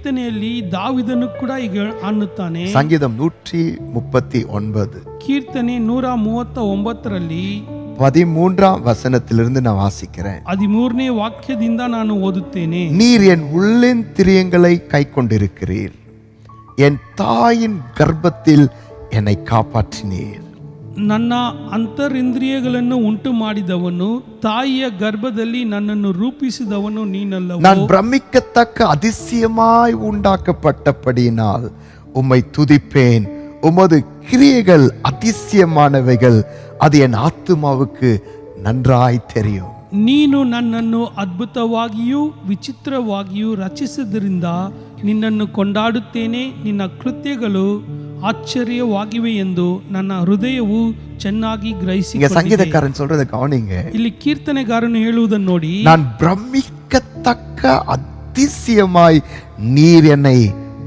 ಕೀರ್ತನೆಯಲ್ಲಿ ದಾವಿದನು ಕೂಡ ಈಗ ಅನ್ನುತ್ತಾನೆ. ಸಂಗೀತಂ 139 கீர்த்தனை 139ರಲ್ಲಿ 13ஆம் வசனத்திலிருந்து நான் வாசிக்கிறேன். 13ನೇ ವಾಕ್ಯದಿಂದ ನಾನು ಓದುತ್ತೇನೆ. நீர் என் உள்ளின் திரியங்களை கை கொண்டிருக்கிறீர், என் தாயின் கர்ப்பத்தில் என்னை காப்பாற்றினீர். ನನ್ನ ಅಂತರಿಂದ್ರಿಯಗಳನ್ನು ಉಂಟು ಮಾಡಿದವನು, ತಾಯಿಯ ಗರ್ಭದಲ್ಲಿ ನನ್ನನ್ನು ರೂಪಿಸಿದವನು ನೀನಲ್ಲವೋ. நான் பிரமிக்கத்தக்க அதிசயமாய் உண்டாக்கப்பட்டபடியினால் உம்மை துதிப்பேன். உமது கிரியைகள் அதிசயமானவைகள், அது என் ஆத்துமாவுக்கு நன்றாய் தெரியும். ನೀನು ನನ್ನನ್ನು ಅದ್ಭುತವಾಗಿಯೂ ವಿಚಿತ್ರವಾಗಿಯೂ ರಚಿಸಿದ್ರಿಂದ ನಿನ್ನನ್ನು ಕೊಂಡಾಡುತ್ತೇನೆ. ನಿನ್ನ ಕೃತ್ಯಗಳು ಆಶ್ಚರ್ಯವಾಗಿವೆ ಎಂದು ನನ್ನ ಹೃದಯವು ಚೆನ್ನಾಗಿ ಗ್ರಹಿಸಿಕೊಂಡಿದೆ. ಸಂಗೀತக்காரன் சொல்றத கவனிங்க. ಇಲ್ಲಿ ಕೀರ್ತನೆಗಾರನು ಹೇಳುವುದನ್ನು ನೋಡಿ, நான் பிரமிக்கத்தக்க அதிசயமாய் நீர் என்னை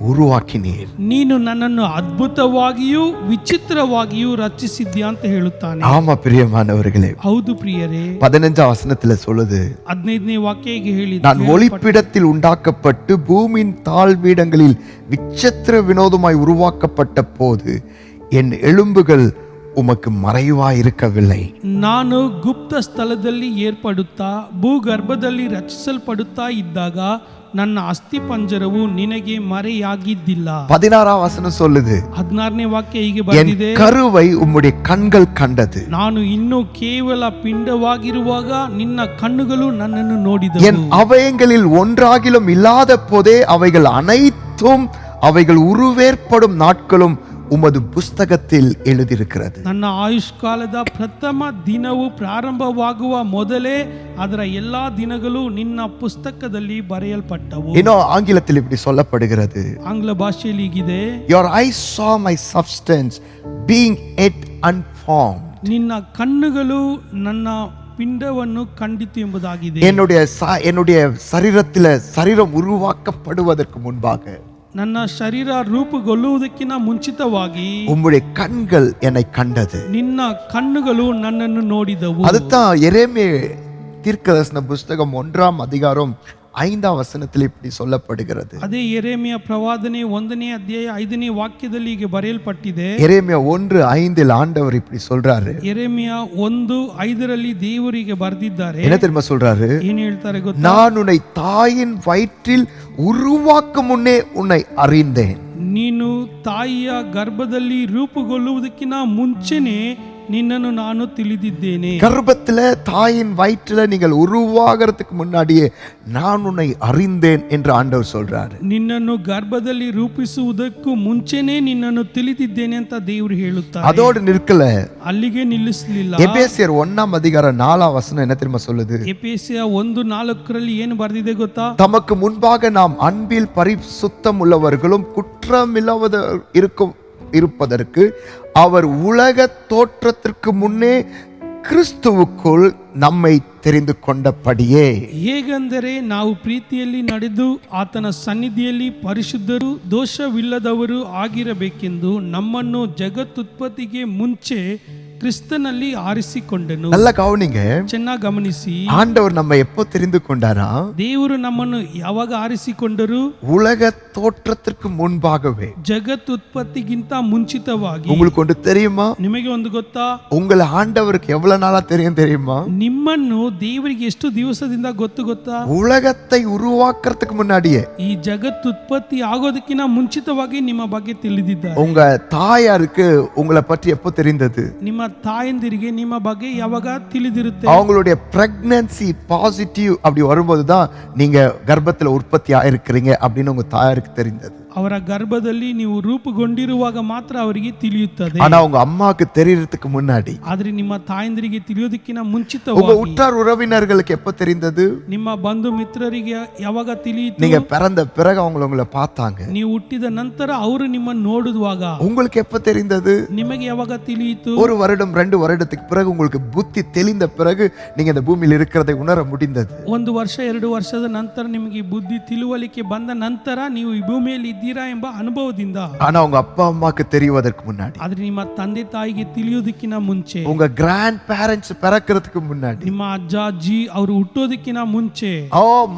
உருவாக்கினீர். ನೀನು ನನ್ನನ್ನು ಅದ್ಭುತವಾಗಿಯೂ ವಿಚಿತ್ರವಾಗಿಯೂ ರಚಿಸಿದ್ಯಾ ಅಂತ ಹೇಳುತ್ತಾನೆ. ஆமா பிரியமானவர்களே, ಹೌದು ಪ್ರಿಯರೇ. 15ஆம் வசனத்துல சொல்லுது, 15ನೇ ವಾಕ್ಯ ಹೀಗೆ ಹೇಳಿದೆ, நான் ஒளிப்பிடத்தில் உண்டாக்கப்பட்டு பூமியின் தாழ்வீடங்களில் விசித்திர வினோதமாய் உருவாக்கப்பட்ட போது என் எலும்புகள் உமக்கு மறைவாய் இருக்கவில்லை. ನಾನು ಗುಪ್ತ ಸ್ಥಳದಲ್ಲಿ ಏರ್ಪಡುತ್ತಾ ಭೂಗರ್ಭದಲ್ಲಿ ರಚಿಸಲ್ಪಡುತ್ತಾ ಇದ್ದಾಗ ನನ್ನ ಅಸ್ಥಿ ಪಂಜರವು ನಿನಗೆ ಮರೆಯಾಗಿದ್ದಿಲ್ಲ. 16ஆம் வசனம் சொல்லுது, 16ನೇ ವಾಕ್ಯ ಹೀಗೆ என் ಬರೆದಿದೆ, கருவை உம்முடைய கண்கள் கண்டது. ನಾನು ಇನ್ನೂ ಕೇವಲ ಪಿಂಡವಾಗಿರುವಾಗ ನಿನ್ನ ಕಣ್ಣುಗಳು ನನ್ನನ್ನು ನೋಡಿದವು. என் அவயங்களில் ஒன்றாகிலும் இல்லாத போதே அவைகள் அனைத்தும் அவைகள் உருவேற்படும் நாட்களும் உமது புஸ்தகத்தில் எழுதியிருக்கிறது. ನನ್ನ ಆಯುಷ್ಕಾಲದ ಪ್ರಥಮ ದಿನವು ಪ್ರಾರಂಭವಾಗುವ ಮೊದಲೇ ಅದರ ಎಲ್ಲಾ ದಿನಗಳು ನಿನ್ನ ಪುಸ್ತಕದಲ್ಲಿ ಬರೆಯಲ್ಪಟ್ಟವು. இன்னும் ஆங்கிலத்தில் இப்படி சொல்லப்படுகிறது, ಆಂಗ್ಲ ಭಾಷೆಯಲ್ಲಿ ಹೀಗಿದೆ, your eyes saw my substance being yet unformed. ನಿನ್ನ ಕಣ್ಣುಗಳು ನನ್ನ ಪಿಂಡವನ್ನು ಕಂಡಿತು ಎಂಬುದಾಗಿದೆ. என்னுடைய சரீரம் உருவாக்கப்படுவதற்கு முன்பாக, ನನ್ನ ಶರೀರ ರೂಪುಗೊಳ್ಳುವುದಕ್ಕಿಂತ ಮುಂಚಿತವಾಗಿ உம்முடைய கண்கள் என்னை கண்டது. ನಿನ್ನ ಕಣ್ಣುಗಳು ನನ್ನನ್ನು ನೋಡಿದವು. அதுதான் எரேமியா தீர்க்கதரிசன புஸ்தகம் 1ஆம் அதிகாரம் 5ஆம் வசனத்தில் இப்படி சொல்லப்படுகிறது. ಅದೇ ಯೆರೆಮೀಯ ಪ್ರವಾದನೆ 1ನೇ ಅಧ್ಯಾಯ 5ನೇ ವಾಕ್ಯದಲ್ಲಿ ಹೀಗೆ ಬರೆಯಲ್ಪಟ್ಟಿದೆ. எரேமியா 1:5 ஆண்டவர் இப்படி சொல்றாரு. ಯೆರೆಮೀಯ 1:5ರಲ್ಲಿ ದೇವರಿಗೆ ಬರೆದಿದ್ದಾರೆ. என்ன தெரியுமா சொல்றாரு? ಏನು ಹೇಳ್ತಾರೆ ಗೊತ್ತಾ? நான் உன்னை தாயின் வயிற்றில் உருவாக்கும் முன்னே உன்னை அறிந்தேன். ನೀನು ತಾಯಿಯ ಗರ್ಭದಲ್ಲಿ ರೂಪುಗೊಳ್ಳುವುದಕ್ಕಿಂತ ಮುಂಚೆನೆ ನಿನ್ನನ್ನು ನಾನು ತಿಳಿದಿದ್ದೇನೆ. கர்ப்பத்துல தாயின் வயிற்றில நீங்கள் உருவாகிறதுக்கு முன்னாடியே நான் உன்னை அறிந்தேன் என்று ஆண்டவர் சொல்றாரு. ನಿನ್ನನ್ನು ಗರ್ಭದಲ್ಲಿ ರೂಪಿಸುವುದಕ್ಕೂ ಮುಂಚೆನೆ ನಿನ್ನನ್ನು ತಿಳಿದಿದ್ದೇನೆ ಅಂತ ದೇವರು ಹೇಳುತ್ತಾರೆ. அதோடு நிற்கல, ಅಲ್ಲಿಗೆ ನಿಲ್ಲಿಸಲಿಲ್ಲ. எபேசியர் 1ஆம் அதிகாரம் 4ஆம் வசனம் என்ன தெரியுமா சொல்லுது? ಎಫೆಸಿಯ 1:4ರಲ್ಲಿ ಏನು ಬರೆದಿದೆ ಗೊತ್ತಾ? தமக்கு முன்பாக நாம் அன்பில் பரிசுத்தம் உள்ளவர்களும் குற்றமில்லாத இருப்பதற்கு அவர் உலக தோற்றத்திற்கு முன்னே ಕ್ರಿಸ್ತುವುக்குள் நம்மை தெரிந்து கொண்டபடியே. ಹೇಗೆಂದರೆ ನಾವು ಪ್ರೀತಿಯಲ್ಲಿ ನಡೆದು ಆತನ ಸನ್ನಿಧಿಯಲ್ಲಿ ಪರಿಶುದ್ಧರು ದೋಷವಿಲ್ಲದವರು ಆಗಿರಬೇಕೆಂದು ನಮ್ಮನ್ನು ಜಗತ್ತುತ್ಪತ್ತಿಗೆ ಮುಂಚೆ ಕ್ರಿಸ್ತನಲ್ಲಿ ಆರಿಸಿಕೊಂಡನು. நல்ல கவனிங்க, ಚೆನ್ನಾಗಿ ಗಮನಿಸಿ. ஆண்டவர் நம்ம எப்போ தெரிந்து கொண்டாரா? ದೇವರು ನಮ್ಮನ್ನು ಯಾವಾಗ ಆರಿಸಿಕೊಂಡರು? உலக தோற்றத்திற்கு முன்பாகவே. ಜಗತ್ತುತ್ಪತ್ತಿಗಿಂತ ಮುಂಚಿತವಾಗಿ. உங்களுக்கு ஒன்று தெரியுமா? ನಿಮಗೆ ಒಂದು ಗೊತ್ತಾ? உங்களை ஆண்டவருக்கு எவ்வளவு நாளா தெரியும் தெரியுமா? ನಿಮ್ಮನ್ನು ದೇವರಿಗೆ ಎಷ್ಟು ದಿವಸದಿಂದ ಗೊತ್ತಾ? உலகத்தை உருவாக்குறதுக்கு முன்னாடியே, ಈ ಜಗತ್ತುತ್ಪತ್ತಿ ಆಗೋದಕ್ಕಿಂತ ಮುಂಚಿತವಾಗಿ ನಿಮ್ಮ ಬಗ್ಗೆ ತಿಳಿದಿದ್ದಾರೆ. உங்க தாயாருக்கு உங்களை பற்றி எப்போ தெரிந்தது? ನಿಮ್ಮ ತಾಯಂದಿರಿಗೆ ನಿಮ್ಮ ಬಗ್ಗೆ ಯಾವಾಗ ತಿಳಿದಿರುತ್ತೆ? அவங்களுடைய பிரெக்னன்சி பாசிட்டிவ் அப்படி வரும்போதுதான் நீங்க கர்ப்பத்துல உற்பத்தி ஆயிருக்கிறீங்க அப்படின்னு உங்க தாயாருக்கு தெரிந்தது. ಅವರ ಗರ್ಭದಲ್ಲಿ ನೀವು ರೂಪುಗೊಂಡಿರುವಾಗ ಮಾತ್ರ ಅವರಿಗೆ ತಿಳಿಯುತ್ತದೆ. ஆனா உங்க அம்மாவுக்கு தெரியறதுக்கு முன்னாடி, ಆದ್ರೆ ನಿಮ್ಮ ತಾಯಂದಿರಿಗೆ ತಿಳಿಯೋದಕ್ಕಿಂತ உங்க ಮುಂಚಿತವಾಗಿ, உற்றார் உறவினர்களுக்கு எப்ப தெரிந்தது? ನಿಮ್ಮ ಬಂಧು ಮಿತ್ರರಿಗೆ ಯಾವಾಗ ತಿಳಿಯಿತು? நீங்க பிறந்த பிறகு உங்களை பார்த்தாங்க. ನೀವು ಹುಟ್ಟಿದ ನಂತರ ಅವರು ನಿಮ್ಮನ್ನು ನೋಡುವಾಗ உங்களுக்கு எப்ப தெரிந்தது? ನಿಮಗೆ ಯಾವಾಗ ತಿಳಿಯಿತು? 1 வருடம் 2 வருடத்துக்கு பிறகு உங்களுக்கு புத்தி தெளிந்த பிறகு நீங்க இந்த பூமியில் இருக்கிறதை உணர முடிந்தது. 1 ವರ್ಷ 2 ವರ್ಷದ ನಂತರ ನಿಮಗೆ ಬುದ್ಧಿ ತಿಳುವಳಿಕೆ ಬಂದ ನಂತರ ನೀವು ಈ ಭೂಮಿಯಲ್ಲಿ ಇದ್ದೀರಾ ಎಂಬ ಅನುಭವದಿಂದ. ஆனா உங்க அப்பா அம்மாக்கு தெரிவதற்கு முன்னாடி, ಆದ್ರೆ ನಿಮ್ಮ ತಂದೆ ತಾಯಿಗೆ ತಿಳಿಯೋದಕ್ಕಿಂತ ಮುಂಚೆ, உங்க கிராண்ட் பேரண்ட்ஸ் பிறக்கிறதுக்கு முன்னாடி, ನಿಮ್ಮ ಅಜ್ಜ ಅಜ್ಜಿ ಅವರು ಹುಟ್ಟೋದಕ್ಕಿಂತ ಮುಂಚೆ,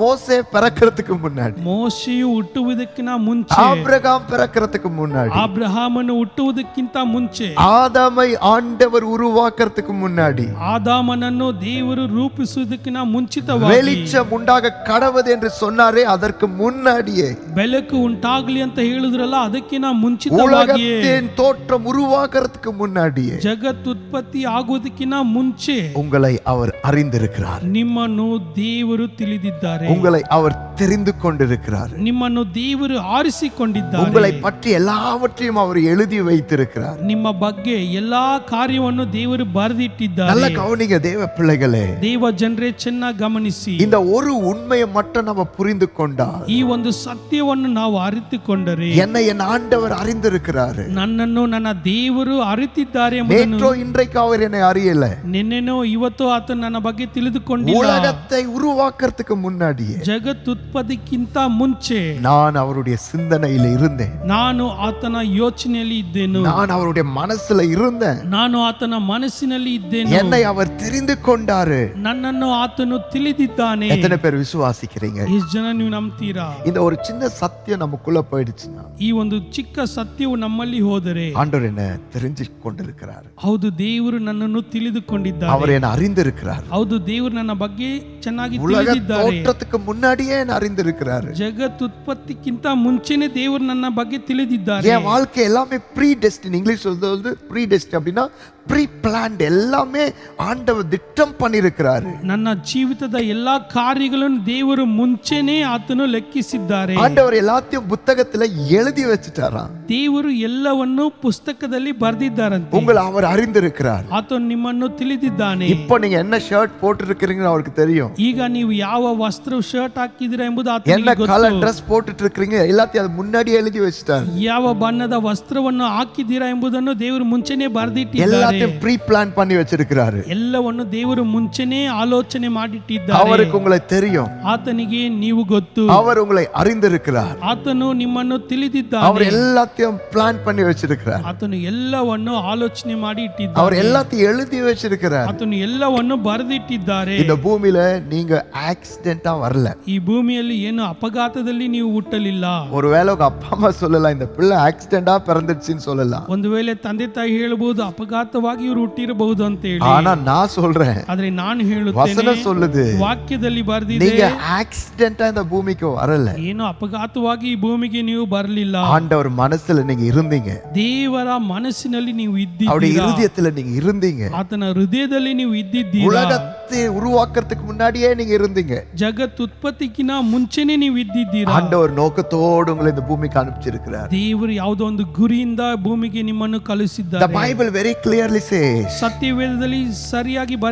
மோசே பிறக்கிறதுக்கு முன்னாடி, ಮೋಶೆಯು ಹುಟ್ಟುವುದಕ್ಕಿಂತ ಮುಂಚೆ, ஆபிரகாம் பிறக்கிறதுக்கு முன்னாடி, ಅಬ್ರಹಾಮನು ಹುಟ್ಟುವುದಕ್ಕಿಂತ ಮುಂಚೆ, ஆதாமை ஆண்டவர் உருவாக்குறதுக்கு முன்னாடி, ಆದಾಮನನ್ನು ದೇವರು ರೂಪಿಸುವುದಕ್ಕಿಂತ ಮುಂಚಿತವಾಗಿ, வெளிச்சம் உண்டாக கடவுது என்று சொன்னாரே அதற்கு முன்னாடியே, ಬೆಳಕು ಉಂಟಾಗ್ಲಿ ಅಂತ ಹೇಳಿದ್ರಲ್ಲ ಅದಕ್ಕಿಂತ ಮುಂಚಿತವಾಗಿಯೇ, உலகத்தின் தோற்றம் உருவாக்குறதுக்கு முன்னாடியே, ಜಗತ್ ಉತ್ಪತ್ತಿ ಆಗೋದಕ್ಕಿಂತ ಮುಂಚೆ உங்களை அவர் அறிந்திருக்கிறார். ನಿಮ್ಮನ್ನು ದೇವರು ತಿಳಿದಿದ್ದಾರೆ. உங்களை அவர் தெரிந்து கொண்டிருக்கிறார். ನಿಮ್ಮನ್ನು ದೇವರು ಆರಿಸಿಕೊಂಡಿದ್ದಾರೆ. உங்களை பற்றி எல்லாவற்றையும் அவர் எழுதி வைத்திருக்கிறார். ನಿಮ್ಮ ಬಗ್ಗೆ ಎಲ್ಲಾ ಕಾರ್ಯವನ್ನು ದೇವರು ಬರೆದಿಟ್ಟಿದ್ದಾರೆ. நல்ல கவனிங்க தேவ பிள்ளைகளே, ದೇವ ಜನರೇ ಚೆನ್ನಾಗಿ ಗಮನಿಸಿ. இந்த ஒரு உண்மையை மட்டும் நம்ம புரிந்து கொண்டால், ಈ ಒಂದು ಸತ್ಯವನ್ನು ನಾವು ಅರಿತುಕೊಂಡರೆ, என்னை என் ஆண்டவர் அறிந்திருக்கிறார், ನನ್ನನ್ನು ನನ್ನ ದೇವರು ಅರಿತಿದ್ದಾರೆ ಎಂಬುದನ್ನು, நேற்றோ இன்றைக்கு அவர் என்னை அறியல, ನಿನ್ನೆನೋ ಇವತ್ತೋ ಆತನು ನನ್ನ ಬಗ್ಗೆ ತಿಳಿದುಕೊಂಡಿಲ್ಲ. உலகத்தை உருவாக்குறதுக்கு முன்னாடியே ಜಗತ್ ಉತ್ಪತ್ತಿಗಿಂತ ಮುಂಚೆ நான் அவருடைய சிந்தனையில இருந்தேன். ನಾನು ಆತನ ಯೋಚನೆಯಲ್ಲಿ ಇದ್ದೇನು. நான் அவருடைய மனசுல இருந்தேன். ನಾನು ಆತನ ಮನಸ್ಸಿನಲ್ಲಿ ಇದ್ದೇನು. என்னை அவர் தெரிந்து கொண்டாரு. ನನ್ನನ್ನು ಆತನು ತಿಳಿದಿದ್ದಾನೆ. எத்தனை பேர் விசுவாசிக்கிறீங்க? ಎಷ್ಟು ಜನ ನೀವು ನಂಬ್ತೀರಾ? இந்த ஒரு சின்ன சத்தியம் நமக்குள்ள போயிடுச்சுன்னா, ಈ ಒಂದು ಚಿಕ್ಕ ಸತ್ಯವು ನಮ್ಮಲ್ಲಿ ಹೋದರೆ, ஆண்டவர் என்ன தெரிஞ்சு கொண்டிருக்கிறார், ಹೌದು ದೇವರು ನನ್ನನ್ನು ತಿಳಿದುಕೊಂಡಿದ್ದಾರೆ, அவர் என்ன அறிந்திருக்கிறார், ಹೌದು ದೇವರು ನನ್ನ ಬಗ್ಗೆ ಚೆನ್ನಾಗಿ உலக ತಿಳಿದಿದ್ದಾರೆ, தோற்றத்துக்கு முன்னாடியே என்ன அறிந்திருக்கிறார், ಜಗತ್ ಉತ್ಪತ್ತಿಗಿಂತ ಮುಂಚೆನೆ ದೇವರು ನನ್ನ ಬಗ್ಗೆ ತಿಳಿದಿದ್ದಾರೆ. என் வாழ்க்கை எல்லாமே ப்ரீ டெஸ்டின், இங்கிலீஷ் சொல்றது ப்ரீ டெஸ்டின் அப்படின்னா ப்ரீ பிளான்ட், எல்லாமே ஆண்டவர் திட்டம் பண்ணியிருக்கிறாரு. ನನ್ನ ಜೀವಿತದ ಎಲ್ಲಾ ಕಾರ್ಯಗಳನ್ನು ದೇವರು ಮುಂಚೆನೆ ಆತನು ಲೆಕ್ಕಿಸಿದ್ದಾರೆ. ஆண்டவர் எல்லாத்தையும் புத்தகத்துல எழுதி வச்சுட்டாராம். ದೇವರು ಎಲ್ಲವನ್ನು ಪುಸ್ತಕದಲ್ಲಿ ಬರೆದಿದ್ದಾರಂತೆ. உங்களை அவர் அறிந்திருக்கிறார். ಆತನು ನಿಮ್ಮನ್ನು ತಿಳಿದಿದ್ದಾನೆ. இப்போ நீங்க என்ன ஷர்ட் போட்டுருக்கீங்கன்னு அவருக்கு தெரியும். ಈಗ ನೀವು ಯಾವ ವಸ್ತ್ರ ಶರ್ಟ್ ಹಾಕಿದ್ದೀರಾ ಎಂಬುದು என்ன ಆತನಿಗೆ கலர் ಗೊತ್ತು. ட்ரெஸ் போட்டுட்டு இருக்கீங்க எல்லாத்தையும் அது முன்னாடி எழுதி வச்சுட்டாரு. ಯಾವ ಬಣ್ಣದ ವಸ್ತ್ರವನ್ನು ಹಾಕಿದ್ದೀರಾ ಎಂಬುದನ್ನು ದೇವರು ಮುಂಚೆನೆ ಬರೆದಿಟ್ಟಿದ್ದಾರೆ. எல்லாத்தையும் ப்ரீ பிளான் பண்ணி வச்சிருக்கிறாரு. ಎಲ್ಲವನ್ನು ದೇವರು ಮುಂಚೆನೆ ಆಲೋಚನೆ ಮಾಡಿಟ್ಟಿದ್ದಾರೆ. அவருக்கு உங்களை தெரியும். ಆತನಿಗೆ ನೀವು ಗೊತ್ತು. அவர் உங்களை அறிந்திருக்கிறார். ಆತನು ನಿಮ್ಮನ್ನು அவர் ತಿಳಿದಿದ್ದಾನೆ. எல்லாத்தையும் பிளான் பண்ணி வச்சிருக்கிறார். ಆತನು ಎಲ್ಲವನ್ನು ಆಲೋಚನೆ ಮಾಡಿ அவர் ಇಟ್ಟಿದ್ದಾನೆ. எல்லாத்தையும் எழுதி வச்சிருக்கிறார். ಆತನು ಎಲ್ಲವನ್ನು ಬರೆದಿಟ್ಟಿದ್ದಾರೆ. இந்த பூமியில நீங்க ஆக்சிடென்ட்டா வரல. ಈ ಭೂಮಿಯಲ್ಲಿ ಏನು ಅಪಘಾತದಲ್ಲಿ ನೀವು ಹುಟ್ಟಲಿಲ್ಲ. ஒருவேளை உங்க அப்பா அம்மா சொல்லலாம் இந்த பிள்ளை ஆக்சிடென்ட்டா பிறந்துச்சுன்னு சொல்லலாம். ಒಂದು ವೇಳೆ ತಂದೆ ತಾಯಿ ಹೇಳಬಹುದು ಅಪಘಾತವಾಗಿ ಇವರು ಹುಟ್ಟಿರಬಹುದು ಅಂತ ಹೇಳಿ. ஆனா நான் சொல்றேன், ಆದ್ರೆ ನಾನು ಹೇಳುತ್ತೇನೆ, வசனம் சொல்லுது, ವಾಕ್ಯದಲ್ಲಿ ಬರೆದಿದೆ, நீங்க ஆக்சிடென்ட்டா இந்த பூமிக்கு வரல. ಏನು ಅಪಘಾತವಾಗಿ ಈ ಭೂಮಿಗೆ ನೀವು ಬರಲಿಲ್ಲ. ஆண்டவர் மனசுல நீங்க இருந்தீங்க. ದೇವರ ಮನಸ್ಸಿನಲ್ಲಿ ನೀವು அவருடைய ಇದ್ದೀರಾ. இருதயத்துல நீங்க இருந்தீங்க. ಆತನ ಹೃದಯದಲ್ಲಿ ನೀವು ಇದ್ದಿದ್ದೀರಾ. உலகத்தை உருவாக்குறதுக்கு முன்னாடியே நீங்க இருந்தீங்க. ಜಗತ್ ಉತ್ಪತ್ತಿಗಿನ ಮುಂಚೆನೆ ನೀವು ಇದ್ದಿದ್ದೀರಾ. ஆண்டவர் நோக்கத்தோடு உங்களை இந்த பூமிக்கு அனுப்பிச்சிருக்கிறார். ದೇವರು ಯಾವುದೋ ಒಂದು ಗುರಿಯಿಂದ ಭೂಮಿಗೆ ನಿಮ್ಮನ್ನು The ಕಳುಹಿಸಿದ್ದಾರೆ. Bible very clearly says ಸತ್ಯವೇದದಲ್ಲಿ ಸರಿಯಾಗಿ He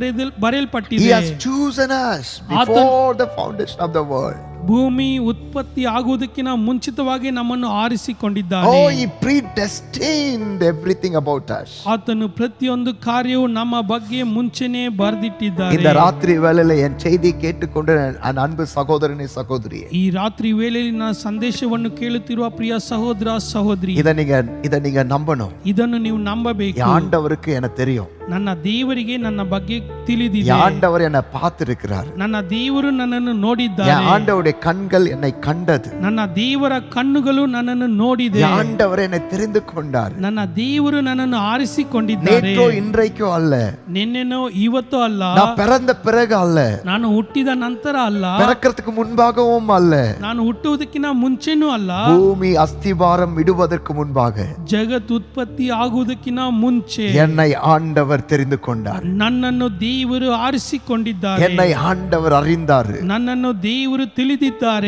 ಬರೆಯಲ್ಪಟ್ಟಿದೆ. has chosen us before the foundation of the world. ಭೂಮಿ ಉತ್ಪತ್ತಿ ಆಗುವುದಕ್ಕಿಂತ ಮುಂಚಿತವಾಗಿ ನಮ್ಮನ್ನು ಆರಿಸಿಕೊಂಡಿದ್ದಾನೆ. Oh, He predestined everything about us. ಆತನು ಪ್ರತಿಯೊಂದು ಕಾರ್ಯವು ನಮ್ಮ ಬಗ್ಗೆ ಮುಂಚೆನೆ ಬರೆದಿಟ್ಟಿದ್ದಾರೆ. இந்த ராத்திரி வேளையில என் செய்தி கேட்டுக்கொண்டு என் அன்பு சகோதரனே சகோதரியே, ಈ ರಾತ್ರಿ ವೇಳೆಯಲ್ಲಿ ನನ್ನ ಸಂದೇಶವನ್ನು ಕೇಳುತ್ತಿರುವ ಪ್ರಿಯ ಸಹೋದರ ಸಹೋದರಿ, இத நீங்க நம்பணும். ಇದನ್ನು ನೀವು ನಂಬಬೇಕು. என் ஆண்டவருக்கு எனக்கு தெரியும். ನನ್ನ ದೇವರಿಗೆ ನನ್ನ ಬಗ್ಗೆ ತಿಳಿದಿದೆ. என் ஆண்டவர் என்னை பார்த்திருக்கிறார். ನನ್ನ ದೇವರು ನನ್ನನ್ನು ನೋಡಿದ್ದಾರೆ. என் ஆண்டவருடைய கண்கள் என்னை கண்டது. ನನ್ನ ದೇವರ ಕಣ್ಣುಗಳು ನನ್ನನ್ನು ನೋಡಿದೆ. என் ஆண்டவர் என்னை தெரிந்து கொண்டார். ನನ್ನ ದೇವರು ನನ್ನನ್ನು ಆರಿಸಿಕೊಂಡಿದ್ದಾರೆ. நேற்றோ இன்றைக்கோ அல்ல, ನಿನ್ನೆನೋ ಇವತ್ತೋ ಅಲ್ಲ, நான் பிறந்த பிறகு அல்ல, ನಾನು ಹುಟ್ಟಿದ ನಂತರ ಅಲ್ಲ, பிறக்கிறதுக்கு முன்பாகவும் அல்ல, ನಾನು ಹುಟ್ಟುವುದಕ್ಕಿಂತ ಮುಂಚೆನೂ ಅಲ್ಲ, பூமி அஸ்திபாரம் இடுவதற்கு முன்பாக ಜಗತ್ ಉತ್ಪತ್ತಿ ಆಗುವುದಕ್ಕಿಂತ ಮುಂಚೆ என்னை ஆண்டவர் தெரிந்து கொண்டார். ನನ್ನನ್ನು ದೇವರು ಆರಿಸಿಕೊಂಡಿದ್ದಾರೆ. என்னை ஆண்டவர் அறிந்தார். ನನ್ನನ್ನು ದೇವರು ತಿಳಿದಿದ್ದಾರೆ.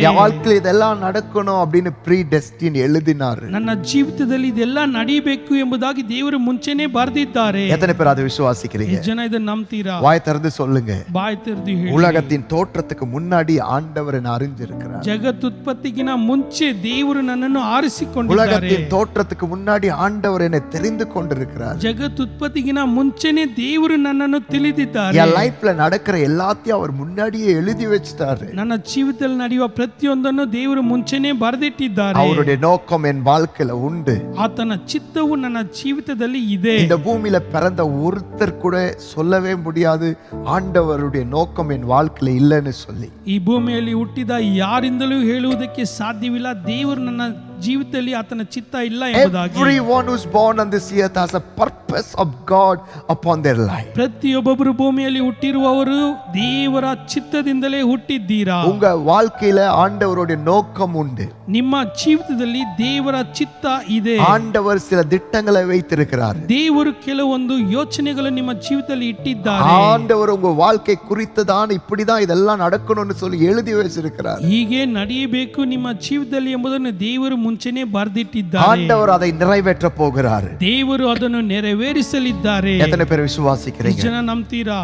என் வாழ்க்கையில் இதெல்லாம் நடக்கணும் அப்படின்னு ப்ரீ டெஸ்டின் எழுதினார். ನನ್ನ ಜೀವಿತದಲ್ಲಿ ಇದೆಲ್ಲ ನಡೀಬೇಕು ಎಂಬುದಾಗಿ ದೇವರು ಮುಂಚೆನೆ ಬರೆದಿದ್ದಾರೆ. எத்தனை பேர் அதை விசுவாசிக்கிறீங்க? ಎಷ್ಟು ಜನ ಇದನ್ನು ನಂಬ್ತೀರಾ? வாய் திறந்து சொல்லுங்க. ಬಾಯಿ ತೆರೆದು ಹೇಳಿ. உலகத்தின் தோற்றத்துக்கு முன்னாடி ஆண்டவர் என்னை அறிஞ்சிருக்கிறார். ಜಗತ್ ಉತ್ಪತ್ತಿಗಿನ ಮುಂಚೆ ದೇವರು ನನ್ನನ್ನು ಆರಿಸಿಕೊಂಡಿದ್ದಾರೆ. உலகத்தின் தோற்றத்துக்கு முன்னாடி ஆண்டவர் என்னை தெரிந்து கொண்டிருக்கிறார். ಜಗತ್ ಉತ್ಪತ್ತಿಗಿನ ಮುಂಚೆ ಮುಂಚೆನೆ ದೇವರು ನನ್ನನ್ನು ತಿಳಿದಿದ್ದಾರೆ. என் லைஃப்ல நடக்கிற எல்லாத்தையும் அவர் முன்னாடியே எழுதி வச்சிட்டாரு. ನನ್ನ ಜೀವಿತದಲ್ಲಿ ನಡೆಯುವ ಪ್ರತಿಯೊಂದನ್ನು ದೇವರು ಮುಂಚೆನೆ ಬರೆದಿಟ್ಟಿದ್ದಾರೆ. அவருடைய நோக்கம் என் வாழ்க்கையில உண்டு. ಆತನ ಚಿತ್ತವು ನನ್ನ ಜೀವಿತದಲ್ಲಿ ಇದೆ. இந்த பூமியில பிறந்த ஒருத்தர் கூட சொல்லவே முடியாது ஆண்டவருடைய நோக்கம் என் வாழ்க்கையில இல்லைன்னு சொல்லி. ಈ ಭೂಮಿಯಲ್ಲಿ ಹುಟ್ಟಿದ ಯಾರಿಂದಲೂ ಹೇಳುವುದಕ್ಕೆ ಸಾಧ್ಯವಿಲ್ಲ ದೇವರು ನನ್ನ ಜೀವಿತದಲ್ಲಿ ಆತನ ಚಿತ್ತ ಇಲ್ಲ ಎಂಬುದಾಗಿ. Everyone who's born on this earth has a purpose of God upon their life. ಪ್ರತಿಯೊಬ್ಬರು ಭೂಮಿಯಲ್ಲಿ ಹುಟ್ಟಿರುವವರು ದೇವರ ಚಿತ್ತದಿಂದಲೇ ಹುಟ್ಟಿದ್ದೀರಾ. உங்க வாழ்க்கையில ஆண்டவருடைய நோக்கம் உண்டு. ನಿಮ್ಮ ಜೀವಿತದಲ್ಲಿ ದೇವರ ಚಿತ್ತ ಇದೆ. ஆண்டவர் சில திட்டங்களை வைத்திருக்கிறார். ದೇವರು ಕೆಲವೊಂದು ಯೋಚನೆಗಳು ನಿಮ್ಮ ಜೀವಿತದಲ್ಲಿ ಇಟ್ಟಿದ್ದಾರೆ. ஆண்டவர் உங்க வாழ்க்கை குறித்துதான் இப்படிதான் இதெல்லாம் நடக்கணும்னு சொல்லி எழுதி வச்சிருக்கிறார். ಹೀಗೆ ನಡೆಯಬೇಕು ನಿಮ್ಮ ಜೀವಿತದಲ್ಲಿ ಎಂಬುದನ್ನು ದೇವರು ಮುಂಚೆನೆ ಬರೆದಿಟ್ಟಿದ್ದಾರೆ. ஆண்டவர் அதை நிறைவேற்ற போகிறார். ದೇವರು ಅದನ್ನು ನೆರವೇರಿಸಲಿದ್ದಾರೆ. எத்தனை பேர் விசுவாசிக்கிறீங்க? ಜನ ನಂಬ್ತೀರಾ?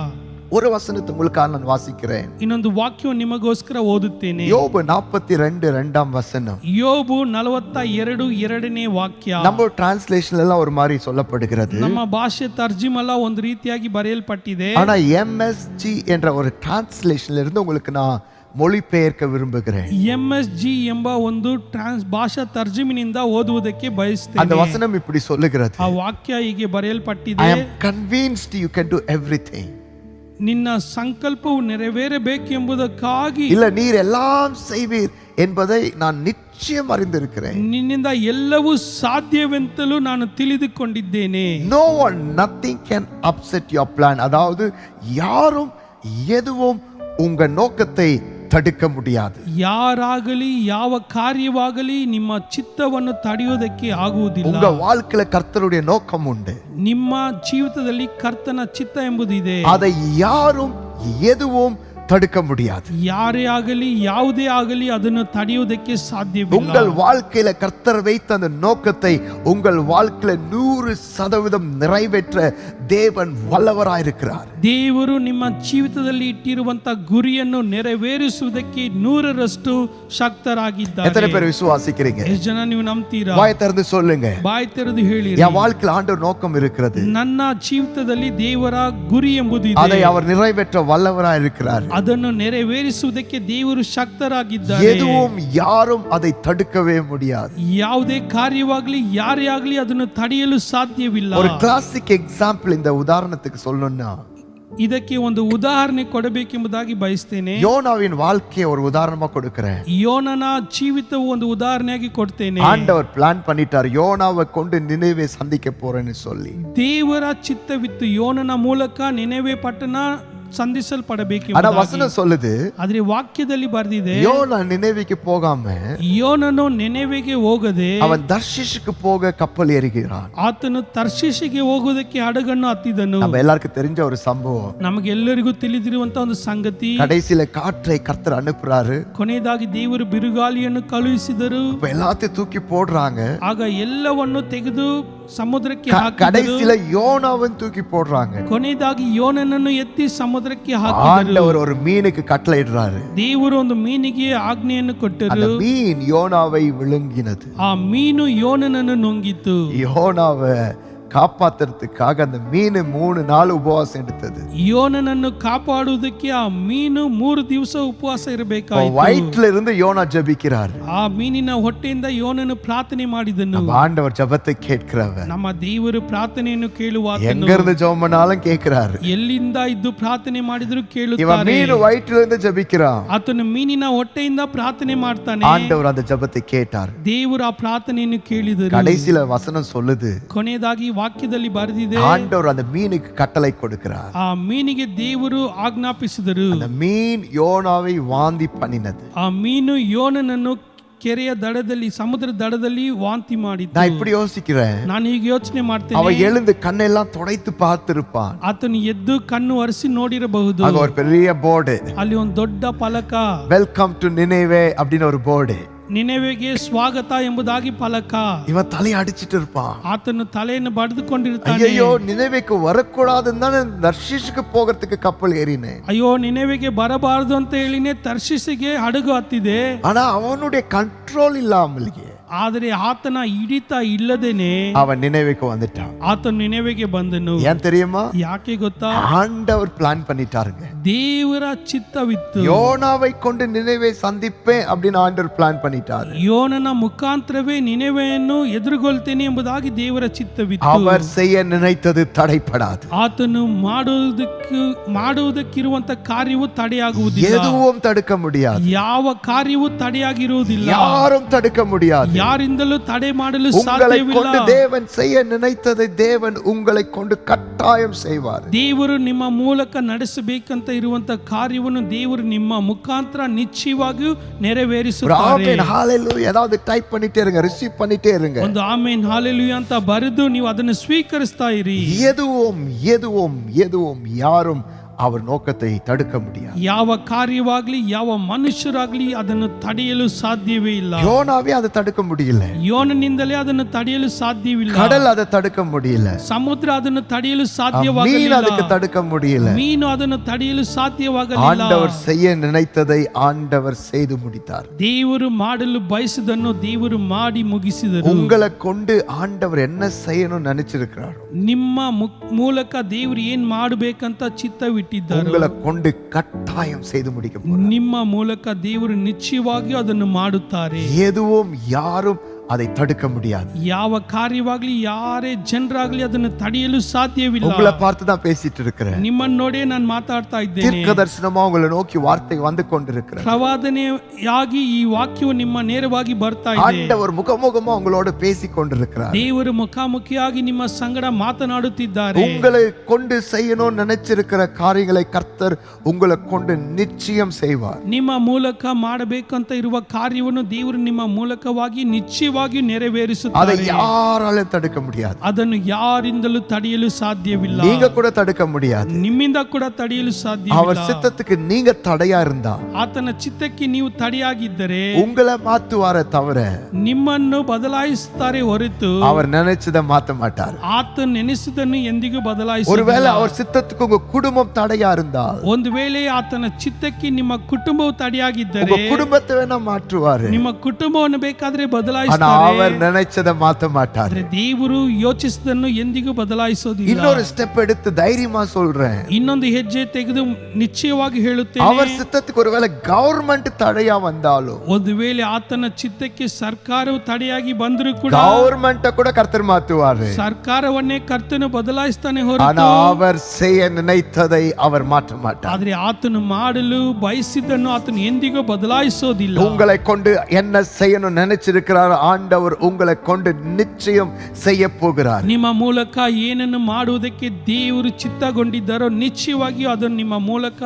ஒரு வசனத்தை உங்களுக்காக நான் வாசிக்கிறேன். ಇನ್ನೊಂದು ವಾಕ್ಯವನ್ನು ನಿಮಗೋಸ್ಕರ ಓದುತ್ತೇನೆ. யோபு 42 2ஆம் வசனம். ಯೋಬು 42 2ನೇ ವಾಕ್ಯ. நம்ம டிரான்ஸ்லேஷன்ல எல்லாம் ஒரு மாதிரி சொல்லப்படுகிறது. ನಮ್ಮ ಭಾಷೆ ತರ್ಜಿಮಲ್ಲ ಒಂದು ರೀತಿಯಾಗಿ ಬರೆಯಲ್ಪಟ್ಟಿದೆ. ஆனா MSG என்ற ஒரு டிரான்ஸ்லேஷன்ல இருந்து உங்களுக்கு நான் மொழிபெயர்க்க விரும்புகிறேன். MSG ಎಂಬ ಒಂದು ಭಾಷಾ ತರ್ಜುಮಿನಿಂದ ಓದುವುದಕ್ಕೆ ಬಯಸುತ್ತೇನೆ. அந்த வசனம் இப்படி சொல்லுகிறது. ಆ ವಾಕ್ಯ ಹೀಗೆ ಬರೆಯಲ್ಪಟ್ಟಿದೆ. I am convinced you can do everything. ನಿನ್ನ ಸಂಕಲ್ಪವು ನೆರವೇರಬೇಕೆಂಬುದಕ್ಕಾಗಿ இல்ல நீர் எல்லாம் செய்வீர் என்பதை நான் நிச்சயம் அறிந்திருக்கிறேன். ನಿನ್ನಿಂದ ಎಲ್ಲವೂ ಸಾಧ್ಯವೆಂತಲೂ ನಾನು ತಿಳಿದುಕೊಂಡಿದ್ದೇನೆ. No one, nothing can upset your plan. அதாவது யாரும் எதுவும் உங்க நோக்கத்தை தடுக்க முடியாது. ಯಾರಾಗಲಿ ಯಾವ ಕಾರ್ಯವಾಗಲಿ ನಿಮ್ಮ ಚಿತ್ತವನ್ನು ತಡೆಯೋದಕ್ಕೆ ಆಗುವುದಿಲ್ಲ. உங்க வாழ்க்கையில கர்த்தருடைய நோக்கம் உண்டு. ನಿಮ್ಮ ಜೀವಿತದಲ್ಲಿ ಕರ್ತನ ಚಿತ್ತ ಎಂಬುದಿದೆ. அதை யாரும் எதுவும் தடுக்க முடியாது. ಯಾರೇ ಆಗಲಿ ಯಾವುದೇ ಆಗಲಿ ಅದನ್ನು ತಡೆಯುವುದಕ್ಕೆ ಸಾಧ್ಯವಿಲ್ಲ. உங்கள் வாழ்க்கையில கர்த்தர் வைத்த அந்த நோக்கத்தை உங்கள் வாழ்க்கையில 100% நிறைவேற்ற தேவன் வல்லவராயிருக்கிறார். ದೇವರು ನಿಮ್ಮ ಜೀವಿತದಲ್ಲಿ ಇಟ್ಟಿರುವಂತ ಗುರಿಯನ್ನು ನೆರವೇರಿಸುವುದಕ್ಕೆ 100% ಶಕ್ತರಾಗಿದ್ದಾರೆ. எத்தனை பேர் விசுவாசிக்கிறீங்க? ಎಷ್ಟು ಜನ ನೀವು ನಂಬ್ತೀರಾ? வாய் திறந்து சொல்லுங்க. ಬಾಯಿ ತೆರೆದು ಹೇಳಿ. என் வாழ்க்கையில ஆண்டவர் நோக்கம் இருக்கிறது. ನನ್ನ ಜೀವಿತದಲ್ಲಿ ದೇವರ ಗುರಿ ಎಂಬುದು அதை ಇದೆ. அவர் நிறைவேற்ற வல்லவராயிருக்கிறார். ಅದನ್ನು ನೆರವೇರಿಸುವುದಕ್ಕೆ ದೇವರು ಶಕ್ತರಾಗಿದ್ದಾರೆ. எதுவும் யாரும் அதை தடுக்கவே முடியாது. ಯಾವುದೇ ಕಾರ್ಯವಾಗಲಿ ಯಾರೇ ಆಗಲಿ ಅದನ್ನು ತಡೆಯಲು ಸಾಧ್ಯವಿಲ್ಲ. ஒரு கிளாசிக் எக்ஸாம்பிள் இந்த உதாரணத்துக்கு சொல்லணும்னா ಇದಕ್ಕೆ ಒಂದು ಉದಾಹರಣೆ ಕೊಡಬೇಕೆಂಬುದಾಗಿ ಬಯಸ್ತೇನೆ. யோனாவின் வாழ்க்கையை ஒரு உதாரணமா கொடுக்கிறேன். ಯೋನನ ಜೀವಿತವು ಒಂದು ಉದಾಹರಣೆಯಾಗಿ ಕೊಡ್ತೇನೆ. ஆண்டவர் பிளான் பண்ணிட்டார் யோனாவை கொண்டு நினைவே சந்திக்க போறேன்னு சொல்லி. ದೇವರ ಚಿತ್ತವಿತ್ತು ಯೋನನ ಮೂಲಕ ನಿನೆವೆ ಪಟ್ಟಣ ಸಂಧಿಸಲ್ಪಡಬೇಕು. ஆனா வசனம் சொல்லுது, ಆದ್ರೆ ವಾಕ್ಯದಲ್ಲಿ ಬರೆದಿದೆ, யோனா நினைவேக்கு போகாம ಯೋನನು ನೆನೆವೆಗೆ ಹೋಗದೆ அவன் தர்ஷீஷுக்கு போக கப்பல் ஏறுகிறான். ಆತನು ತರ್ಷೀಷಿಗೆ ಹೋಗುವುದಕ್ಕೆ ಹಡಗನ್ನು ಹತ್ತಿದನು. நம்ம எல்லாருக்கும் தெரிஞ்ச ஒரு சம்பவம். ನಮಗೆಲ್ಲರಿಗೂ ತಿಳಿದಿರುವಂತ ಒಂದು ಸಂಗತಿ. கடைசியில காற்றை கர்த்தர் அனுப்புறாரு. ಕೊನೆಯದಾಗಿ ದೇವರು ಬಿರುಗಾಳಿಯನ್ನು ಕಳುಹಿಸಿದರು. எல்லாத்தையும் தூக்கி போடுறாங்க. ಆಗ ಎಲ್ಲವನ್ನು ತೆಗೆದು ಸಮುದ್ರಕ್ಕೆ ಹಾಕಿದರು. கடைசியில யோனாவன் தூக்கி போடுறாங்க. ಕೊನೆಯದಾಗಿ ಯೋನನನ್ನು ಎತ್ತಿ ಸಮುದ್ರಕ್ಕೆ ಹಾಕಿದರು. ஆண்டவர் ஒரு மீனுக்கு கட்டளையிடுறாரு. ದೇವರು ಒಂದು ಮೀನಿಗೆ ಆಜ್ಞೆಯನ್ನು ಕೊಟ್ಟರು. அந்த மீன் யோனாவை விழுங்கினது. ಆ ಮೀನು ಯೋನನನ್ನು ನುಂಗಿತು. யோனாவை காப்பாத்துறதுக்காக அந்த மீன் 3 நாள் உபவாசம் எடுத்தது. ಯೋನನನ್ನು ಕಾಪಾಡುವುದಕ್ಕೆ ಆ ಮೀನು 3 ದಿವಸ ಉಪವಾಸ ಇರಬೇಕಾಯಿತು. வயிற்றில இருந்து யோனா ஜெபிக்கிறார். ಆ ಮೀನಿನ ಹೊಟ್ಟೆಯಿಂದ ಯೋನನು ಪ್ರಾರ್ಥನೆ ಮಾಡಿದನು. ஆண்டவர் ஜெபத்தை கேட்கிறவர். ನಮ್ಮ ದೇವರು ಪ್ರಾರ್ಥನೆಯನ್ನು ಕೇಳುವಾತನು. எங்க இருந்து ஜெபம் பண்ணாலும் கேட்கிறார். ಎಲ್ಲಿಂದ ಇದ್ದು ಪ್ರಾರ್ಥನೆ ಮಾಡಿದರೂ இவன் ಕೇಳುತ್ತಾರೆ. மீன் வயிற்றில இருந்து ஜெபிக்கிறான். ಆತನು ಮೀನಿನ ಹೊಟ್ಟೆಯಿಂದ ಪ್ರಾರ್ಥನೆ ಮಾಡ್ತಾನೆ. ஆண்டவர் அந்த ஜெபத்தை கேட்டார். ದೇವರು ಆ ಪ್ರಾರ್ಥನೆಯನ್ನು ಕೇಳಿದರು. கடைசியில வசனம் சொல்லுது, ಕೊನೆಯದಾಗಿ ವಾಕ್ಯದಲ್ಲಿ ಬರೆದಿದೆ, ஆண்டவர் அந்த மீனுக்கு கட்டளை கொடுக்கிறார். ಆ ಮೀನಿಗೆ ದೇವರು ಆಜ್ಞಾಪಿಸಿದರು. அந்த மீன் யோனாவை வாந்தி பண்ணினது. ಆ ಮೀನು ಯೋನನನ್ನು ಕೆರೆಯ ದಡದಲ್ಲಿ ಸಮುದ್ರ ದಡದಲ್ಲಿ ವಾಂತಿ ಮಾಡಿತು. நான் இப்படி யோசிக்கிறேன், ನಾನು ಹೀಗೆ ಯೋಚನೆ ಮಾಡ್ತೇನೆ, அவன் எழுந்து கண்ணெல்லாம் துடைத்து பார்த்திருப்பான். ಆತನು ಎದ್ದು ಕಣ್ಣು ಒರೆಸಿ ನೋಡಿರಬಹುದು. அங்க ஒரு பெரிய போர்டு, ಅಲ್ಲಿ ಒಂದು ದೊಡ್ಡ ಫಲಕ, வெல்கம் டு நினைவே அப்படின்னு ஒரு போர்டு. ನಿನೆವೆಗೆ ಸ್ವಾಗತ ಎಂಬುದಾಗಿ ಫಲಕ. இவன் தலையை அடிச்சிட்டு இருப்பான். ಆತನು ತಲೆಯನ್ನು ಬಡಿದುಕೊಂಡಿರ್ತಾನೆ. ஐயோ நினைவேக்கு வரக்கூடாதுன்னு தானே தர்ஷீஷுக்கு போகிறதுக்கு கப்பல் ஏறினேன். ಅಯ್ಯೋ ನಿನೆವೆಗೆ ಬರಬಾರದು ಅಂತ ಹೇಳಿನೇ ತರ್ಷೀಷಿಗೆ ಹಡಗು ಹತ್ತಿದೆ. ஆனா அவனுடைய கண்ட்ரோல் இல்லாமலேயே, ಆದರೆ ಆತನ ಹಿಡಿತ ಇಲ್ಲದೇನೆ அவன் நினைவுக்கு வந்துட்டான். ಆತನ ನೆನಪಿಗೆ ಬಂದನು. ஏன் தெரியுமா? ಯಾಕೆ ಗೊತ್ತಾ? ஆண்டவர் பிளான் பண்ணிட்டாருங்க. ದೇವರ ಚಿತ್ತವಿತ್ತು. யோனாவை கொண்டு நினைவை சந்திப்பேன் அப்படின்னு ஆண்டவர் பிளான் பண்ணிட்டாரு. ಯೋನನ ಮುಖಾಂತರವೇ ನಿನೆವೆಯನ್ನು ಎದುರುಗೊಳ್ತೇನೆ ಎಂಬುದಾಗಿ ದೇವರ ಚಿತ್ತವಿತ್ತು. அவர் செய்ய நினைத்தது தடைப்படாது. ಆತನು ಮಾಡುವುದಕ್ಕಿರುವಂತ ಕಾರ್ಯವು ತಡೆಯಾಗುವುದಿಲ್ಲ. எதுவும் தடுக்க முடியாது. ಯಾವ ಕಾರ್ಯವೂ ತಡೆಯಾಗಿರುವುದಿಲ್ಲ. யாரும் தடுக்க முடியாது. ಯಾರಿಂದಲೂ ತಡೆ ಮಾಡಲು உங்களை ಸಾಧ್ಯವಿಲ್ಲ. கொண்டு தேவன் செய்ய நினைத்ததை தேவன் உங்களை கொண்டு கட்டாயம் செய்வார். ದೇವರು ನಿಮ್ಮ ಮೂಲಕ ನಡೆಸಬೇಕಂತ ಇರುವಂತ ಕಾರ್ಯವನ್ನು ದೇವರು ನಿಮ್ಮ ಮುಖಾಂತರ ನಿಶ್ಚಯವಾಗಿಯೂ ನೆರವೇರಿಸುತ್ತಾರೆ. ஆமென் ஹalleluya. ஏதாவது டைப் பண்ணிட்டே இருங்க, ரிசீவ் பண்ணிட்டே இருங்க. ಒಂದು ಆಮೆನ್ ಹಾಲೆಲೂಯಾ ಅಂತ ಬರೆದು ನೀವು ಅದನ್ನು ಸ್ವೀಕರಿಸ್ತಾ ಇರಿ. எதுவும் யாரும் அவர் நோக்கத்தை தடுக்க முடியாது. ಯಾವ ಕಾರ್ಯವಾಗ್ಲಿ ಯಾವ ಮನುಷ್ಯರಾಗ್ಲಿ ಅದನ್ನು ತಡೆಯಲು ಸಾಧ್ಯವೇ ಇಲ್ಲ. யோனாவே அதை தடுக்க முடியல. ಯೋನನಿಂದಲೇ ಅದನ್ನು ತಡೆಯಲು ಸಾಧ್ಯವಿಲ್ಲ. கடல் அதை தடுக்க முடியல. ಸಮುದ್ರ ಅದನ್ನು ತಡೆಯಲು மீன் ಸಾಧ್ಯವಾಗಲಿಲ್ಲ. அதுக்கு தடுக்க முடியல. ಮೀನು ಅದನ್ನು ತಡೆಯಲು ಸಾಧ್ಯವಾಗಲಿಲ್ಲ. ஆண்டவர் செய்ய நினைத்ததை ஆண்டவர் செய்து முடித்தார். ದೇವರು ಮಾಡಲು ಬಯಸಿದನ್ನು ದೇವರು ಮಾಡಿ ಮುಗಿಸಿದರು. உங்களை கொண்டு ஆண்டவர் என்ன செய்யணும்னு நினைச்சிருக்கிறாரோ ನಿಮ್ಮ ಮೂಲಕ ದೇವರು ಏನ್ ಮಾಡಬೇಕಂತ ಚಿತ್ತವಿಟ್ಟಿದ್ದಾರೆ. உங்களை கொண்டு கட்டாயம் செய்து முடிக்க போறார். ನಿಮ್ಮ ಮೂಲಕ ದೇವರು ನಿಶ್ಚಯವಾಗಿ ಅದನ್ನು ಮಾಡುತ್ತಾರೆ. எதுவும் யாரும் அதை தடுக்க முடியாது. ಯಾವ ಕಾರ್ಯವಾಗ್ಲಿ ಯಾರೇ ಜನರಾಗ್ಲಿ ಅದನ್ನು ತಡೆಯಲು ಸಾಧ್ಯವಿಲ್ಲ. உங்களை பார்த்து தான் பேசிட்டு இருக்கிறேன். ನಿಮ್ಮನ್ನು ನೋಡೇ ನಾನು ಮಾತಾಡ್ತಾ ಇದ್ದೇನೆ. தீர்க்கதரிசனமா உங்களை நோக்கி வார்த்தை வந்து கொண்டிருக்கிறது. ಪ್ರವಾದನೆಯಾಗಿ ಈ ವಾಕ್ಯವು ನಿಮ್ಮ ನೇರವಾಗಿ ಬರ್ತಾ ಇದೆ. ஆண்டவர் முகமுகமா உங்களோட பேசி கொண்டிருக்கிறார். ದೇವರು ಮುಖಾಮುಖಿಯಾಗಿ ನಿಮ್ಮ ಸಂಗಡ ಮಾತನಾಡುತ್ತಿದ್ದಾರೆ. உங்களை கொண்டு செய்யணும்னு நினைச்சிருக்கிற காரியங்களை கர்த்தர் உங்களை கொண்டு நிச்சயம் செய்வார். ನಿಮ್ಮ ಮೂಲಕ ಮಾಡಬೇಕಂತ ಇರುವ ಕಾರ್ಯವನ್ನು ದೇವರು ನಿಮ್ಮ ಮೂಲಕವಾಗಿ ನಿಶ್ಚಯವಾಗಿ அதை ನೆರವೇರಿಸುತ್ತಾರೆ. யாராலும் தடுக்க முடியாது. ಅದನ್ನು ಯಾರಿಂದಲೂ ತಡೆಯಲು ಸಾಧ್ಯವಿಲ್ಲ. நீங்க கூட தடுக்க முடியாது. ನಿಮ್ಮಿಂದ ಕೂಡ ತಡೆಯಲು அவர் ಸಾಧ್ಯವಿಲ್ಲ. சித்தத்துக்கு நீங்க தடையா இருந்தா ಆತನ ಚಿತ್ತಕ್ಕೆ ನೀವು ತಡೆಯಾಗಿದ್ದರೆ உங்களை மாத்துவாரே தவிர ನಿಮ್ಮನ್ನು ಬದಲಾಯಿಸುತ್ತಾರೆ ಹೊರತು அவர் நினைச்சதை மாத்த மாட்டார். ಆತ ನೆನೆಸಿದನ್ನು ಎಂದಿಗೂ ಬದಲಾಯಿಸುವುದಿಲ್ಲ. ஒருவேளை அவர் சித்தத்துக்கு உங்க குடும்பம் தடையா இருந்தா ಒಂದು ವೇಳೆ ಆತನ ಚಿತ್ತಕ್ಕೆ ನಿಮ್ಮ ಕುಟುಂಬವು ತಡೆಯಾಗಿದ್ದರೆ உங்க குடும்பத்தை வேணா மாற்றுவாரு. ನಿಮ್ಮ ಕುಟುಂಬವನ್ನು ಬೇಕಾದ್ರೆ ஆனா ಬದಲಾಯಿಸ್ತಾರೆ. அவர் நினைச்சதை மாத்த மாட்டார். ಆದ್ರೆ ದೇವರು ಯೋಚಿಸಿದನ್ನು ಎಂದಿಗೂ ಬದಲಾಯಿಸೋದಿಲ್ಲ. இன்னொரு ஸ்டெப் எடுத்து தைரியமா சொல்றேன். ಇನ್ನೊಂದು ಹೆಜ್ಜೆ ತೆಗೆದು ನಿಶ್ಚಯವಾಗಿ ಹೇಳುತ್ತೇನೆ. அவர் சித்தத்துக்கு ஒருவேளை கவர்மெண்ட் தடையா வந்தாலும் ಒಂದು ವೇಳೆ ಆತನ ಚಿತ್ತಕ್ಕೆ ಸರ್ಕಾರವು ತಡೆಯಾಗಿ ಬಂದರೂ ಕೂಡ கவர்மெண்ட கூட கர்த்தர் மாத்துவாரு. ಸರ್ಕಾರವನ್ನೇ ಕರ್ತನು ಬದಲಾಯಿಸ್ತಾನೆ ஆனா ಹೊರತು அவர் செய்ய நினைத்ததை அவர் மாற்ற மாட்டார். ಆದ್ರೆ ಆತನು ಮಾಡಲು ಬಯಸಿದ್ದನ್ನು ಆತನು ಎಂದಿಗೂ ಬದಲಾಯಿಸೋದಿಲ್ಲ. உங்களை கொண்டு என்ன செய்யணும் நினைச்சிருக்கிறார் ஆண்டவர் உங்களை கொண்டு நிச்சயம் செய்ய போகிறார். ನಿಮ್ಮ ಮೂಲಕ ಏನನ್ನು ಮಾಡುವುದಕ್ಕೆ ದೇವರು ಚಿತ್ತಗೊಂಡಿದ್ದಾರೋ ನಿಶ್ಚಯವಾಗಿ ಅದನ್ನು ನಿಮ್ಮ ಮೂಲಕ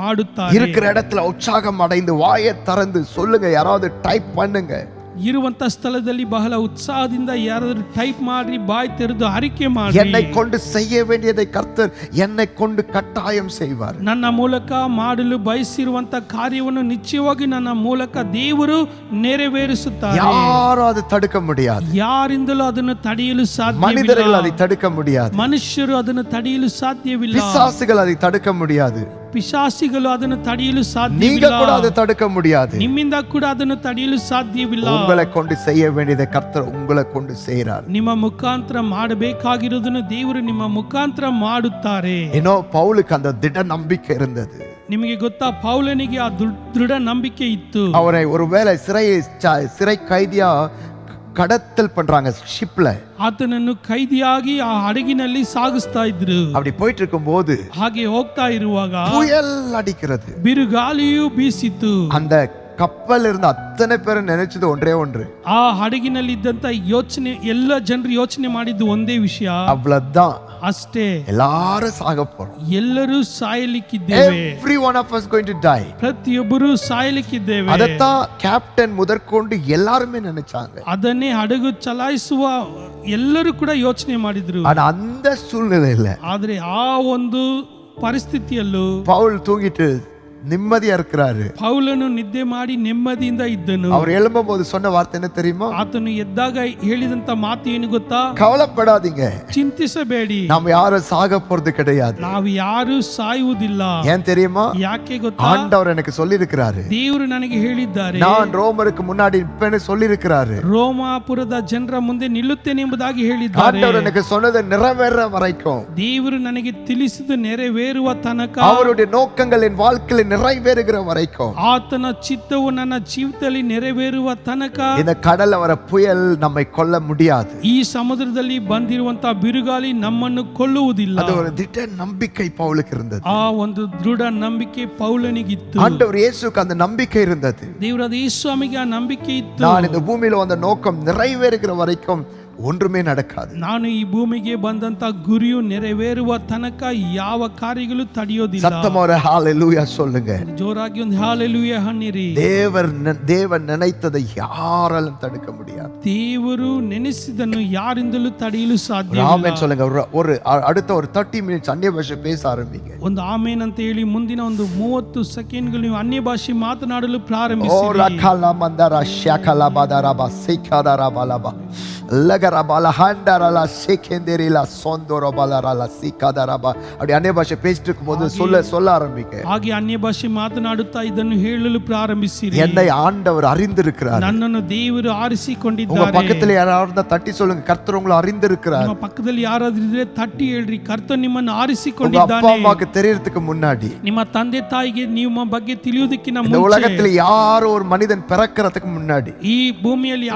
ಮಾಡುತ್ತಾರೆ. இருக்கிற இடத்துல உற்சாகம் அடைந்து வாயை திறந்து சொல்லுங்க. யாராவது டைப் பண்ணுங்க. ಇರುವಂತ ಸ್ಥಳದಲ್ಲಿ ಬಹಳ ಉತ್ಸಾಹದಿಂದ ಯಾರಾದರೂ ಟೈಪ್ ಮಾಡಿ ಬಾಯಿ ತೆರೆದು ಅರಿಕೆ ಮಾಡಿ, என்னை கொண்டு செய்ய வேண்டியதை கர்த்தர் என்னை கொண்டு கட்டாயம் செய்வார். ನನ್ನ ಮೂಲಕ ಮಾಡಲು ಬಯಸಿರುವಂತ ಕಾರ್ಯವನ್ನು ನಿಶ್ಚಯವಾಗಿ ನನ್ನ ಮೂಲಕ ದೇವರು ನೆರವೇರಿಸುತ್ತಾರೆ. யாரும் அதை தடுக்க முடியாது. ಯಾರಿಂದಲೂ ಅದನ್ನು ತಡೆಯಲು மனிதர்கள் அதை ಸಾಧ್ಯವಿಲ್ಲ. தடுக்க முடியாது. ಮನುಷ್ಯರು ಅದನ್ನು ತಡೆಯಲು ಸಾಧ್ಯವಿಲ್ಲ. பிசாசுகள் அதை தடுக்க முடியாது. ಪಿಶಾಚಿಗಳು ಅದನ್ನು ತಡೆಯಲು நீங்க ಸಾಧ್ಯವಿಲ್ಲ. கூட அதை தடுக்க முடியாது. ನಿಮ್ಮಿಂದ ಕೂಡ ಅದನ್ನು ತಡೆಯಲು ಸಾಧ್ಯವಿಲ್ಲ. உங்களை கொண்டு செய்ய வேண்டியதை கர்த்தர் உங்களை கொண்டு செய்கிறார். ನಿಮ್ಮ ಮುಖಾಂತರ ಮಾಡಬೇಕಾಗಿರೋದನ್ನು ದೇವರು ನಿಮ್ಮ ಮುಖಾಂತರ ಮಾಡುತ್ತಾರೆ. ಏನೋ பவுலுக்கு அந்த திட நம்பிக்கை இருந்தது. ನಿಮಗೆ ಗೊತ್ತಾ, ಪೌಲನಿಗೆ ಆ ದೃಢ ನಂಬಿಕೆ ಇತ್ತು. அவரை ஒருவேளை சிறை கைதியா கடத்தல் பண்றாங்க ஷிப்ல. ಆತನನ್ನು ಕೈದಿಯಾಗಿ ಆ ಹಡಗಿನಲ್ಲಿ ಸಾಗಿಸ್ತಾ ಇದ್ರು. அப்படி போயிட்டு இருக்கும்போது ಹಾಗೆ ಹೋಗ್ತಾ ಇರುವಾಗ புயல் அடிக்கிறது. ಬಿರುಗಾಳಿಯು ಬೀಸಿತು. அந்த கப்பல் இருந்த அத்தனை பேரும் நினைச்சது ஒன்றே ஒன்று. ಆ ಹಡಗಿನಲ್ಲಿ ಇದ್ದಂತ ಯೋಚನೆ ಎಲ್ಲ ಜನರು ಯೋಚನೆ ಮಾಡಿದ್ದು ಒಂದೇ ವಿಷಯ, அவ்வளவுதான், ಅಷ್ಟೇ, எல்லாரும் சாக போறோம். ಎಲ್ಲರೂ ಸಾಯಲಿಕ್ಕಿದ್ದೇವೆ. Every one of us going to die. ಪ್ರತಿಯೊಬ್ಬರು ಸಾಯಲಿಕ್ಕಿದ್ದೇವೆ. அதத்தான் கேப்டன் முதற்கொண்டு எல்லாருமே நினைச்சாங்க. ಅದನ್ನೇ ಹಡಗು ಚಲಾಯಿಸುವ ಎಲ್ಲರೂ ಕೂಡ ಯೋಚನೆ ಮಾಡಿದ್ರು. ஆனா அந்த சூழ்நிலையில ಆದ್ರೆ ಆ ಒಂದು ಪರಿಸ್ಥಿತಿಯಲ್ಲೂ பவுல் தூங்கிட்டு நிம்மதியா இருக்கிறாரு. ಪೌಲನು ನಿದ್ದೆ ಮಾಡಿ ನೆಮ್ಮದಿಯಿಂದ ಇದ್ದನು. அவர் எழும்பும் போது சொன்ன வார்த்தை என்ன தெரியுமா? ಆತನು ಎದ್ದಾಗ ಹೇಳಿದಂತ ಮಾತು ಏನು ಗೊತ್ತಾ? கவலைப்படாதீங்க, ಚಿಂತಿಸಬೇಡಿ, நாம் யாரும் சாக போறது கிடையாது. ನಾವು ಯಾರು ಸಾಯುವುದಿಲ್ಲ. ஏன் தெரியுமா? ಯಾಕೆ ಗೊತ್ತಾ? ஆண்டவர் எனக்கு சொல்லி இருக்கிறாரு, ದೇವರು ನನಗೆ ಹೇಳಿದ್ದಾರೆ, நான் ரோமருக்கு முன்னாடி நிப்பேன்னு சொல்லி இருக்கிறாரு. ರೋಮಾಪುರದ ಜನರ ಮುಂದೆ ನಿಲ್ಲುತ್ತೇನೆ ಎಂಬುದಾಗಿ ಹೇಳಿದ್ದಾರೆ. ஆண்டவர் எனக்கு சொன்னது நிறைவேற வரைக்கும், ದೇವರು ನನಗೆ ತಿಳಿಸಿದ ನೆರವೇರುವ ತನಕ, அவருடைய நோக்கங்கள் என் வாழ்க்கையில் நிறைவேறுகிற வரைக்கும், ಆತನ ಚಿತ್ತವು ನನ್ನ ಜೀವಿತದಲ್ಲಿ ನೆರವೇರುವ ತನಕ இந்த கடல்ல வர புயல் நம்மை கொல்ல முடியாது. ಈ ಸಮುದ್ರದಲ್ಲಿ ಬಂದಿರುವಂತಹ ಬಿರುಗಾಳಿ ನಮ್ಮನ್ನು ಕೊಲ್ಲುವುದಿಲ್ಲ. அது ஒரு திட நம்பிக்கை பவுலுக்கு இருந்தது. ಆ ಒಂದು ದೃಢ ನಂಬಿಕೆ ಪೌಲನಿಗಿತ್ತು. ஆண்டவர் இயேசுக்கு அந்த நம்பிக்கை இருந்தது. ದೇವರಾದ ಯೇಸುವಿಗೆ ಆ ನಂಬಿಕೆ ಇತ್ತು. நான் இந்த பூமியில வந்த நோக்கம் நிறைவேறுகிற வரைக்கும் ஒன்றுமே நடக்காது. ನಾನು ಈ ಭೂಮಿಗೆ ಬಂದಂತ ಗುರಿಯು ನೆರವೇರುವ ತನಕ ಯಾವ ಕಾರ್ಯಗಳು ತಡೆಯೋದಿಲ್ಲ. சத்தமா ஹalleluya சொல்லுங்க. ಜೋರಾಗಿ ಒಂದು ಹಾಲೆಲೂಯಾ ಅನ್ನಿರಿ. தேவன் நினைத்ததை யாராலும் தடுக்க முடியாது. ದೇವರು ನೆನೆಸಿದನ್ನು ಯಾರಿಂದಲೂ ತಡೆಯಲು ಸಾಧ್ಯವಿಲ್ಲ. ஆமென் சொல்லுங்க. ஒரு அடுத்த ஒரு 30 minutes ಅನ್ಯ ಭಾಷೆ பேச ಆರಂಭಿங்க. ಒಂದು ಆಮೇನ್ ಅಂತ ಹೇಳಿ ಮುಂದಿನ ಒಂದು 30 ಸೆಕೆಂಡ್ಗಳು ನೀವು ಅನ್ಯ ಭಾಷೆ ಮಾತನಾಡಲು ಪ್ರಾರಂಭಿಸಿರಿ. ಓ ರಕಲ ಮಂದರ ಶಕಲ ಬದರಬ ಸಿಕದರ ಬಲಬ ಲಗರಬಲ ಹಂಡರಲ ಸಿಕೆಂದಿರಿಲ ಸೊಂದರಬಲರಲ ಸಿಕದರಬ. அப்படி அன்ய ಭಾಷೆ பேசிட்டு இருக்கும்போது சொல்ல ஆரம்பிங்க. ಹಾಗೆ ಅನ್ಯ ಭಾಷೆ ಮಾತನಾಡುತ್ತಾ ಇದನ್ನು ಹೇಳಲು ಪ್ರಾರಂಭಿಸಿರಿ. என்னை ஆண்டவர் அறிந்திருக்கிறார். ನನ್ನನ್ನು ದೇವರು ಆರಿಸಿಕೊಂಡಿದ್ದಾರೆ. உங்க பக்கத்துல யாராவது தட்டி சொல்லுங்க, கர்த்தர் உங்களை அறிந்திருக்கிறார். ನಿಮ್ಮ ಪಕ್ಕದಲ್ಲಿ ಯಾರಾದರೂ ಇದ್ರೆ ತಟ್ಟಿ ಹೇಳ್ರಿ, ಕರ್ತನು ನಿಮ್ಮನ್ನು உங்க ಆರಿಸಿಕೊಂಡಿದ್ದಾನೆ. அப்பா அம்மாக்கு தெரியறதுக்கு முன்னாடி, ನಿಮ್ಮ ತಂದೆ ತಾಯಿಗೆ ನಿಮ್ಮ ಬಗ್ಗೆ ತಿಳಿಯುವುದಕ್ಕಿಂತ இந்த ಮುಂಚೆ, உலகத்துல யாரோ ஒரு மனிதன் பிறக்கிறதுக்கு முன்னாடி, ಈ ಭೂಮಿಯಲ್ಲಿ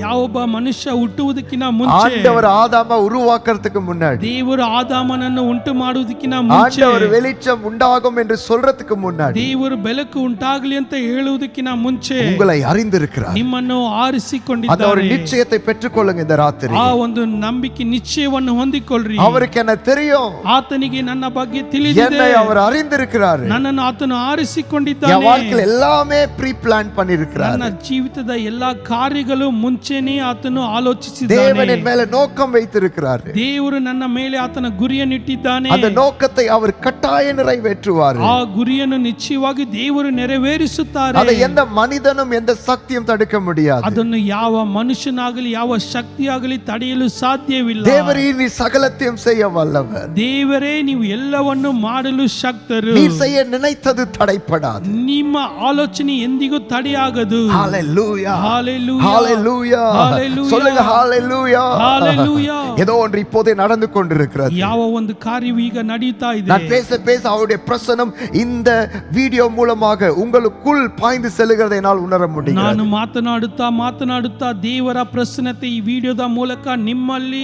ಯಾವೊಬ್ಬ ಮನುಷ್ಯ ಹುಟ್ಟುವುದಕ್ಕಿಂತ ಮುಂಚೆ, ஆண்டவர் ஆதாம உருவாக்குறதுக்கு முன்னாடி, ದೇವರು ಆದಾಮನನ್ನು ಉಂಟು ಮಾಡುವುದಕ್ಕಿಂತ ಮುಂಚೆ, ஆண்டவர் வெளிச்சம் உண்டாகும் என்று சொல்றதுக்கு முன்னாடி, ದೇವರು ಬೆಳಕು ಉಂಟಾಗಲಿ ಅಂತ ಹೇಳುವುದಕ್ಕಿಂತ ಮುಂಚೆ உங்களை அறிந்திருக்கிறார். ನಿಮ್ಮನ್ನು அந்த ஒரு ಆರಿಸಿಕೊಂಡಿದ್ದಾರೆ. நிச்சயத்தை பெற்றுக்கொள்ளுங்க இந்த ராத்திரி. ಆ ಒಂದು ನಂಬಿಕೆ ನಿಶ್ಚಯವನ್ನು ಹೊಂದಿಕೊಳ್ಳ್ರಿ. அவருக்கு என்ன தெரியும், ಆತನಿಗೆ ನನ್ನ ಬಗ್ಗೆ ತಿಳಿದಿದೆ, என்னை அவர் அறிந்திருக்கிறார். ನನ್ನನ್ನು ಆತನು என் ಆರಿಸಿಕೊಂಡಿದ್ದಾನೆ. வாழ்க்கையில் எல்லாமே ப்ரீ பிளான் பண்ணிருக்கிறார். ನನ್ನ ಜೀವಿತದ ಎಲ್ಲಾ ಕಾರ್ಯಗಳು ಮುಂಚೆನೇ ಆತನು ಆಲೋಚಿಸಿದ್ದಾನೆ. தேவன் என் மேல நோக்கம் வைத்திருக்கிறார். ದೇವರು ನನ್ನ ಮೇಲೆ ಆತನ ಗುರಿಯನ್ನಿಟ್ಟಿದ್ದಾನೆ. அந்த நோக்கத்தை அவர் கட்டாய நிறைவேற்றுவார். ಆ ಗುರಿಯನ್ನು ನಿಶ್ಚಯವಾಗಿ ದೇವರು ನೆರವೇರಿಸುತ್ತಾರೆ. அதை எந்த மனிதனும் எந்த சக்தியும் தடுக்க முடியாது. ಅದನ್ನು ಯಾವ ಮನುಷ್ಯನಾಗಲಿ ಯಾವ ಶಕ್ತಿಯಾಗಲಿ ತಡೆಯಲು ಸಾಧ್ಯವಿಲ್ಲ. தேவரே நீ சகலத்தையும் செய்ய வல்லவர். ದೇವರೇ ನೀವು ಎಲ್ಲವನ್ನು ಮಾಡಲು ಶಕ್ತರು. நீ செய்ய நினைத்தது தடைப்படாது. ನಿಮ್ಮ ಆಲೋಚನೆ ಎಂದಿಗೂ ತಡೆಯಾಗದು. ஹalleluya ஹalleluya ஹalleluya ஹalleluya சொல்லுங்க ஹalleluya ஹalleluya. ஏதோ ஒன்று இப்போதே நடந்து கொண்டிருக்கிறது. ಯಾವ ಒಂದು ಕಾರ್ಯವು ಈಗ ನಡೆಯುತ್ತಾ ಇದೆ. நான் பேச அவருடைய பிரசன்னம் இந்த வீடியோ மூலமாக உங்களுக்குள் பாய்ந்து செல்லுகிறதை என்னால் உணர முடியும். ನಾನು ಮಾತನಾಡುತ್ತಾ ದೇವರ ಪ್ರಸನ್ನತೆ ಈ ವಿಡಿಯೋದ ಮೂಲಕ ನಿಮ್ಮಲ್ಲಿ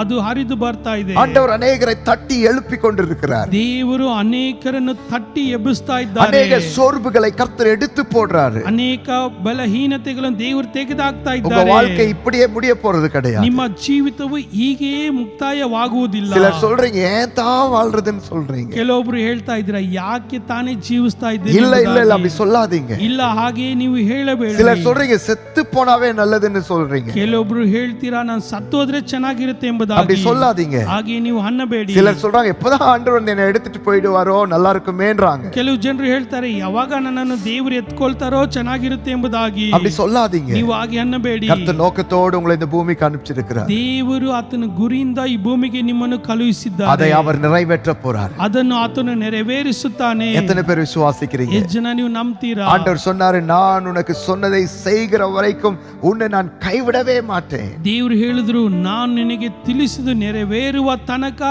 ಅದು ಹರಿದು ಬರ್ತಾ ಇದೆ. ஆண்டவர் அநேகரை தட்டி எழுப்பி கொண்டிருக்கிறார். ದೇವರು ಅನೇಕರನ್ನು ತಟ್ಟಿ ಎಬ್ಬಿಸ್ತಾ ಇದ್ದಾರೆ. அநேக சோர்வுகளை கர்த்தர் எடுத்து போடுறாரு. ಅನೇಕ ಬಲಹೀನತೆಗಳನ್ನು ದೇವರು ತೆಗೆದುಹಾಕ್ತಾ உங்க ಇದ್ದಾರೆ. வாழ்க்கை இப்படியே முடிய போறது கிடையாது. ನಿಮ್ಮ ಜೀವಿತವು ಹೀಗೆಯೇ ಮುಕ್ತಾಯವಾಗುವುದಿಲ್ಲ. சிலர் சொல்றீங்க ஏன் தான் வாழ்றதுன்னு சொல்றீங்க. ಕೆಲವೊಬ್ರು ಹೇಳ್ತಾ ಇದ್ದೀರಾ ಯಾಕೆ ತಾನೇ ಜೀವಿಸ್ತಾ ಇದ್ದೀರಿ. இல்ல அப்படி சொல்லாதீங்க. ಇಲ್ಲ ಹಾಗೆ ನೀವು ಹೇಳಬೇಡಿ. சிலர் சொல்றீங்க செத்து போனாவே நல்லதுன்னு சொல்றீங்க. ಕೆಲವೊಬ್ರು ಹೇಳ್ತೀರಾ ನಾನು ಸತ್ತೋದ್ರೆ ಚೆನ್ನಾಗಿರುತ್ತೆ அப்படி ಎಂಬುದಾಗಿ. சொல்லாதீங்க. ಹಾಗೆ ನೀವು ಅನ್ನಬೇಡಿ. சிலர் சொல்றாங்க எப்பதான் ஆண்டவர் என்னை எடுத்துட்டு போயிடுவாரோ நல்லா இருக்குமேன்றாங்க. ಕೆಲವು ಜನರು ಹೇಳ್ತಾರೆ ಯಾವಾಗ ನನ್ನನ್ನು ದೇವರು ಎತ್ಕೊಳ್ತಾರೋ ಚೆನ್ನಾಗಿರುತ್ತೆ ಎಂಬುದಾಗಿ. அப்படி சொல்லாதீங்க. ನೀವು ಹಾಗೆ ಅನ್ನಬೇಡಿ. கர்த்தர் நோக்கத்தோடு உங்களை இந்த பூமிக்கு அனுப்பிச்சிருக்கிறார். ದೇವರು ಆತನ ಗುರಿಯಿಂದ ಈ ಭೂಮಿಗೆ ನಿಮ್ಮನ್ನು ಕಳುಹಿಸಿದ್ದಾರೆ. அதை அவர் நிறைவேற்ற போறார். ಅದನ್ನು ಆತನು ನೆರವೇರಿಸುತ್ತಾನೆ. எத்தனை பேர் விசுவாசிக்கிறீங்க? ಎಷ್ಟು ಜನ ನೀವು ನಂಬ್ತೀರಾ? ஆண்டவர் சொன்னாரு நான் உனக்கு சொன்னதை செய்கிற வரைக்கும் உன்னை நான் கைவிடவே மாட்டேன். ದೇವರು ಹೇಳಿದ್ರು ನಾನು ನಿನಗೆ ತಿಳಿಸಿದು ನೆರವೇರುವ ತನಕ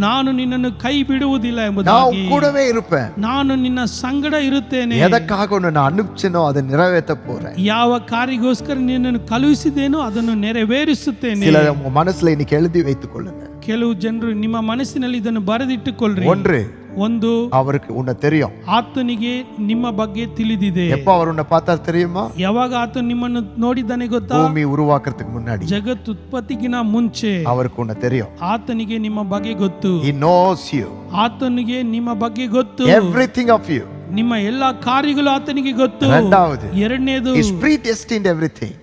ನಾನು ನಿನ್ನನ್ನು ಕೈ ಬಿಡುವುದಿಲ್ಲ நான் ಎಂಬುದಾಗಿ. கூடவே இருப்பேன். ನಾನು ನಿನ್ನ ಸಂಗಡ ಇರುತ್ತೇನೆ. எதற்காக உன்னை நான் அனுப்பிச்சேனோ அதை நிறைவேற்ற போறேன். ಯಾವ ಕಾರ್ಯಕ್ಕೋಸ್ಕರ ನಿನ್ನನ್ನು ಕಳುಹಿಸಿದೇನೋ ಅದನ್ನು ನೆರವೇರಿಸುತ್ತೇನೆ. சில உங்க மனசுல இன்னைக்கு எழுதி வைத்துக் கொள்ளுங்க. ಕೆಲವು ಜನರು ನಿಮ್ಮ ಮನಸ್ಸಿನಲ್ಲಿ ಇದನ್ನು ಬರೆದಿಟ್ಟುಕೊಳ್ಳ್ರಿ. ಒಂದು, அவருக்கு உன்னை தெரியும். ಆತನಿಗೆ ನಿಮ್ಮ ಬಗ್ಗೆ ತಿಳಿದಿದೆ. எப்ப அவர் உன்னை பார்த்தா தெரியுமா? ಯಾವಾಗ ಆತ ನಿಮ್ಮನ್ನು ನೋಡಿದ್ದಾನೆ ಗೊತ್ತಾ? பூமி உருவாக்குறதுக்கு முன்னாடி. ಜಗತ್ ಉತ್ಪತ್ತಿಗಿನ ಮುಂಚೆ அவருக்கு உன்னை தெரியும். ಆತನಿಗೆ ನಿಮ್ಮ ಬಗ್ಗೆ ಗೊತ್ತು. He knows you. ಆತನಿಗೆ ನಿಮ್ಮ ಬಗ್ಗೆ ಗೊತ್ತು. Everything of you. ನಿಮ್ಮ ಎಲ್ಲಾ ಕಾರ್ಯಗಳು ಆತನಿಗೆ ಗೊತ್ತು. ಎರಡನೇದು, He is predestined everything.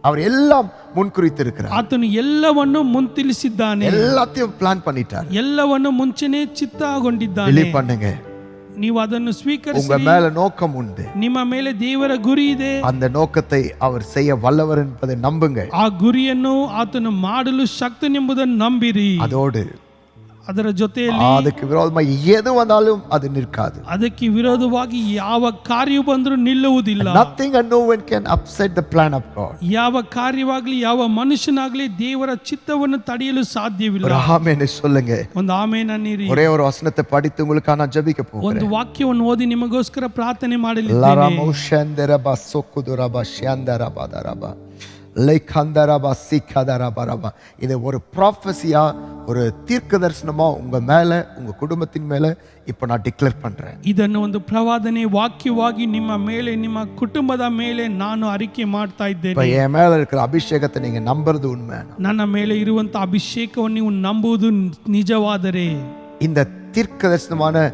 அவர் எல்லாம் முன்குறித்திருக்கிறார். ಆತನು ಎಲ್ಲವನ್ನು ಮುಂತಿಳಿಸಿದ್ದಾನೆ. எல்லாத்தையும் பிளான் பண்ணிட்டார். ಎಲ್ಲವನ್ನು ಮುಂಚೆನೇ ಚಿತ್ತಗೊಂಡಿದ್ದಾನೆ. ಬಿಲೀವ್ பண்ணுங்க. ನೀವು ಅದನ್ನು உங்க ಸ್ವೀಕರಿಸಿ. மேல நோக்கம் உண்டு. ನಿಮ್ಮ ಮೇಲೆ ದೇವರ ಗುರಿ ಇದೆ. அந்த நோக்கத்தை அவர் செய்ய வல்லவர் என்பதை நம்புங்க. ಆ ಗುರಿಯನ್ನು ಆತನು ಮಾಡಲು ಶಕ್ತನೆಂಬುದನ್ನು ನಂಬಿರಿ. அதோடு ಅದರ ಜೊತೆಯಲ್ಲಿ அதுக்கு விரோதமா எது வந்தாலும் அது நிற்காது. ಅದಕ್ಕೆ ವಿರೋಧವಾಗಿ ಯಾವ ಕಾರ್ಯ ಬಂದರೂ ನಿಲ್ಲುವುದಿಲ್ಲ. Nothing and no one can upset the plan of God. ಯಾವ ಕಾರ್ಯವಾಗಲಿ ಯಾವ ಮನುಷ್ಯನಾಗಲಿ ದೇವರ ಚಿತ್ತವನ್ನು ತಡೆಯಲು ಸಾಧ್ಯವಿಲ್ಲ. ஒரு ஆமென் சொல்லுங்க. ಒಂದು ಆಮೆನ್ ಅನ್ನಿರಿ. ஒரே ஒரு வசனத்தை படித்து உங்களுக்காக நான் ஜெபிக்க போகிறேன். ಒಂದು ವಾಕ್ಯವನ್ನು ಓದಿ ನಿಮಗೋಸ್ಕರ ಪ್ರಾರ್ಥನೆ ಮಾಡಲಿದ್ದೇನೆ. ಲರಮೌಷಂದರಬ ಸೊಕ್ಕುದುರಬ ಶ್ಯಾಂದರಬದರಬ லைகந்தரப சிக்கதரபரப. இது ஒரு ப்ராஃபஸியா, ஒரு தீர்க்க தரிசனமா உங்க மேல உங்க குடும்பத்தின் மேல இப்ப நான் டிக்ளேர் பண்றேன். ಇದನ್ನು ಒಂದು ಪ್ರವಾದನೆ ವಾಕ್ಯವಾಗಿ ನಿಮ್ಮ ಮೇಲೆ ನಿಮ್ಮ ಕುಟುಂಬದ ಮೇಲೆ ನಾನು ಅರಿಕೆ ಮಾಡ್ತಾ இப்ப ಇದ್ದೇನೆ. என் மேல இருக்கிற அபிஷேகத்தை நீங்க நம்புறது உண்மை. ನನ್ನ ಮೇಲೆ ಇರುವಂತ ಅಭಿಷೇಕವನ್ನು ನೀವು ನಂಬುವುದು ನಿಜವಾದರೆ இந்த தீர்க்க தரிசனமான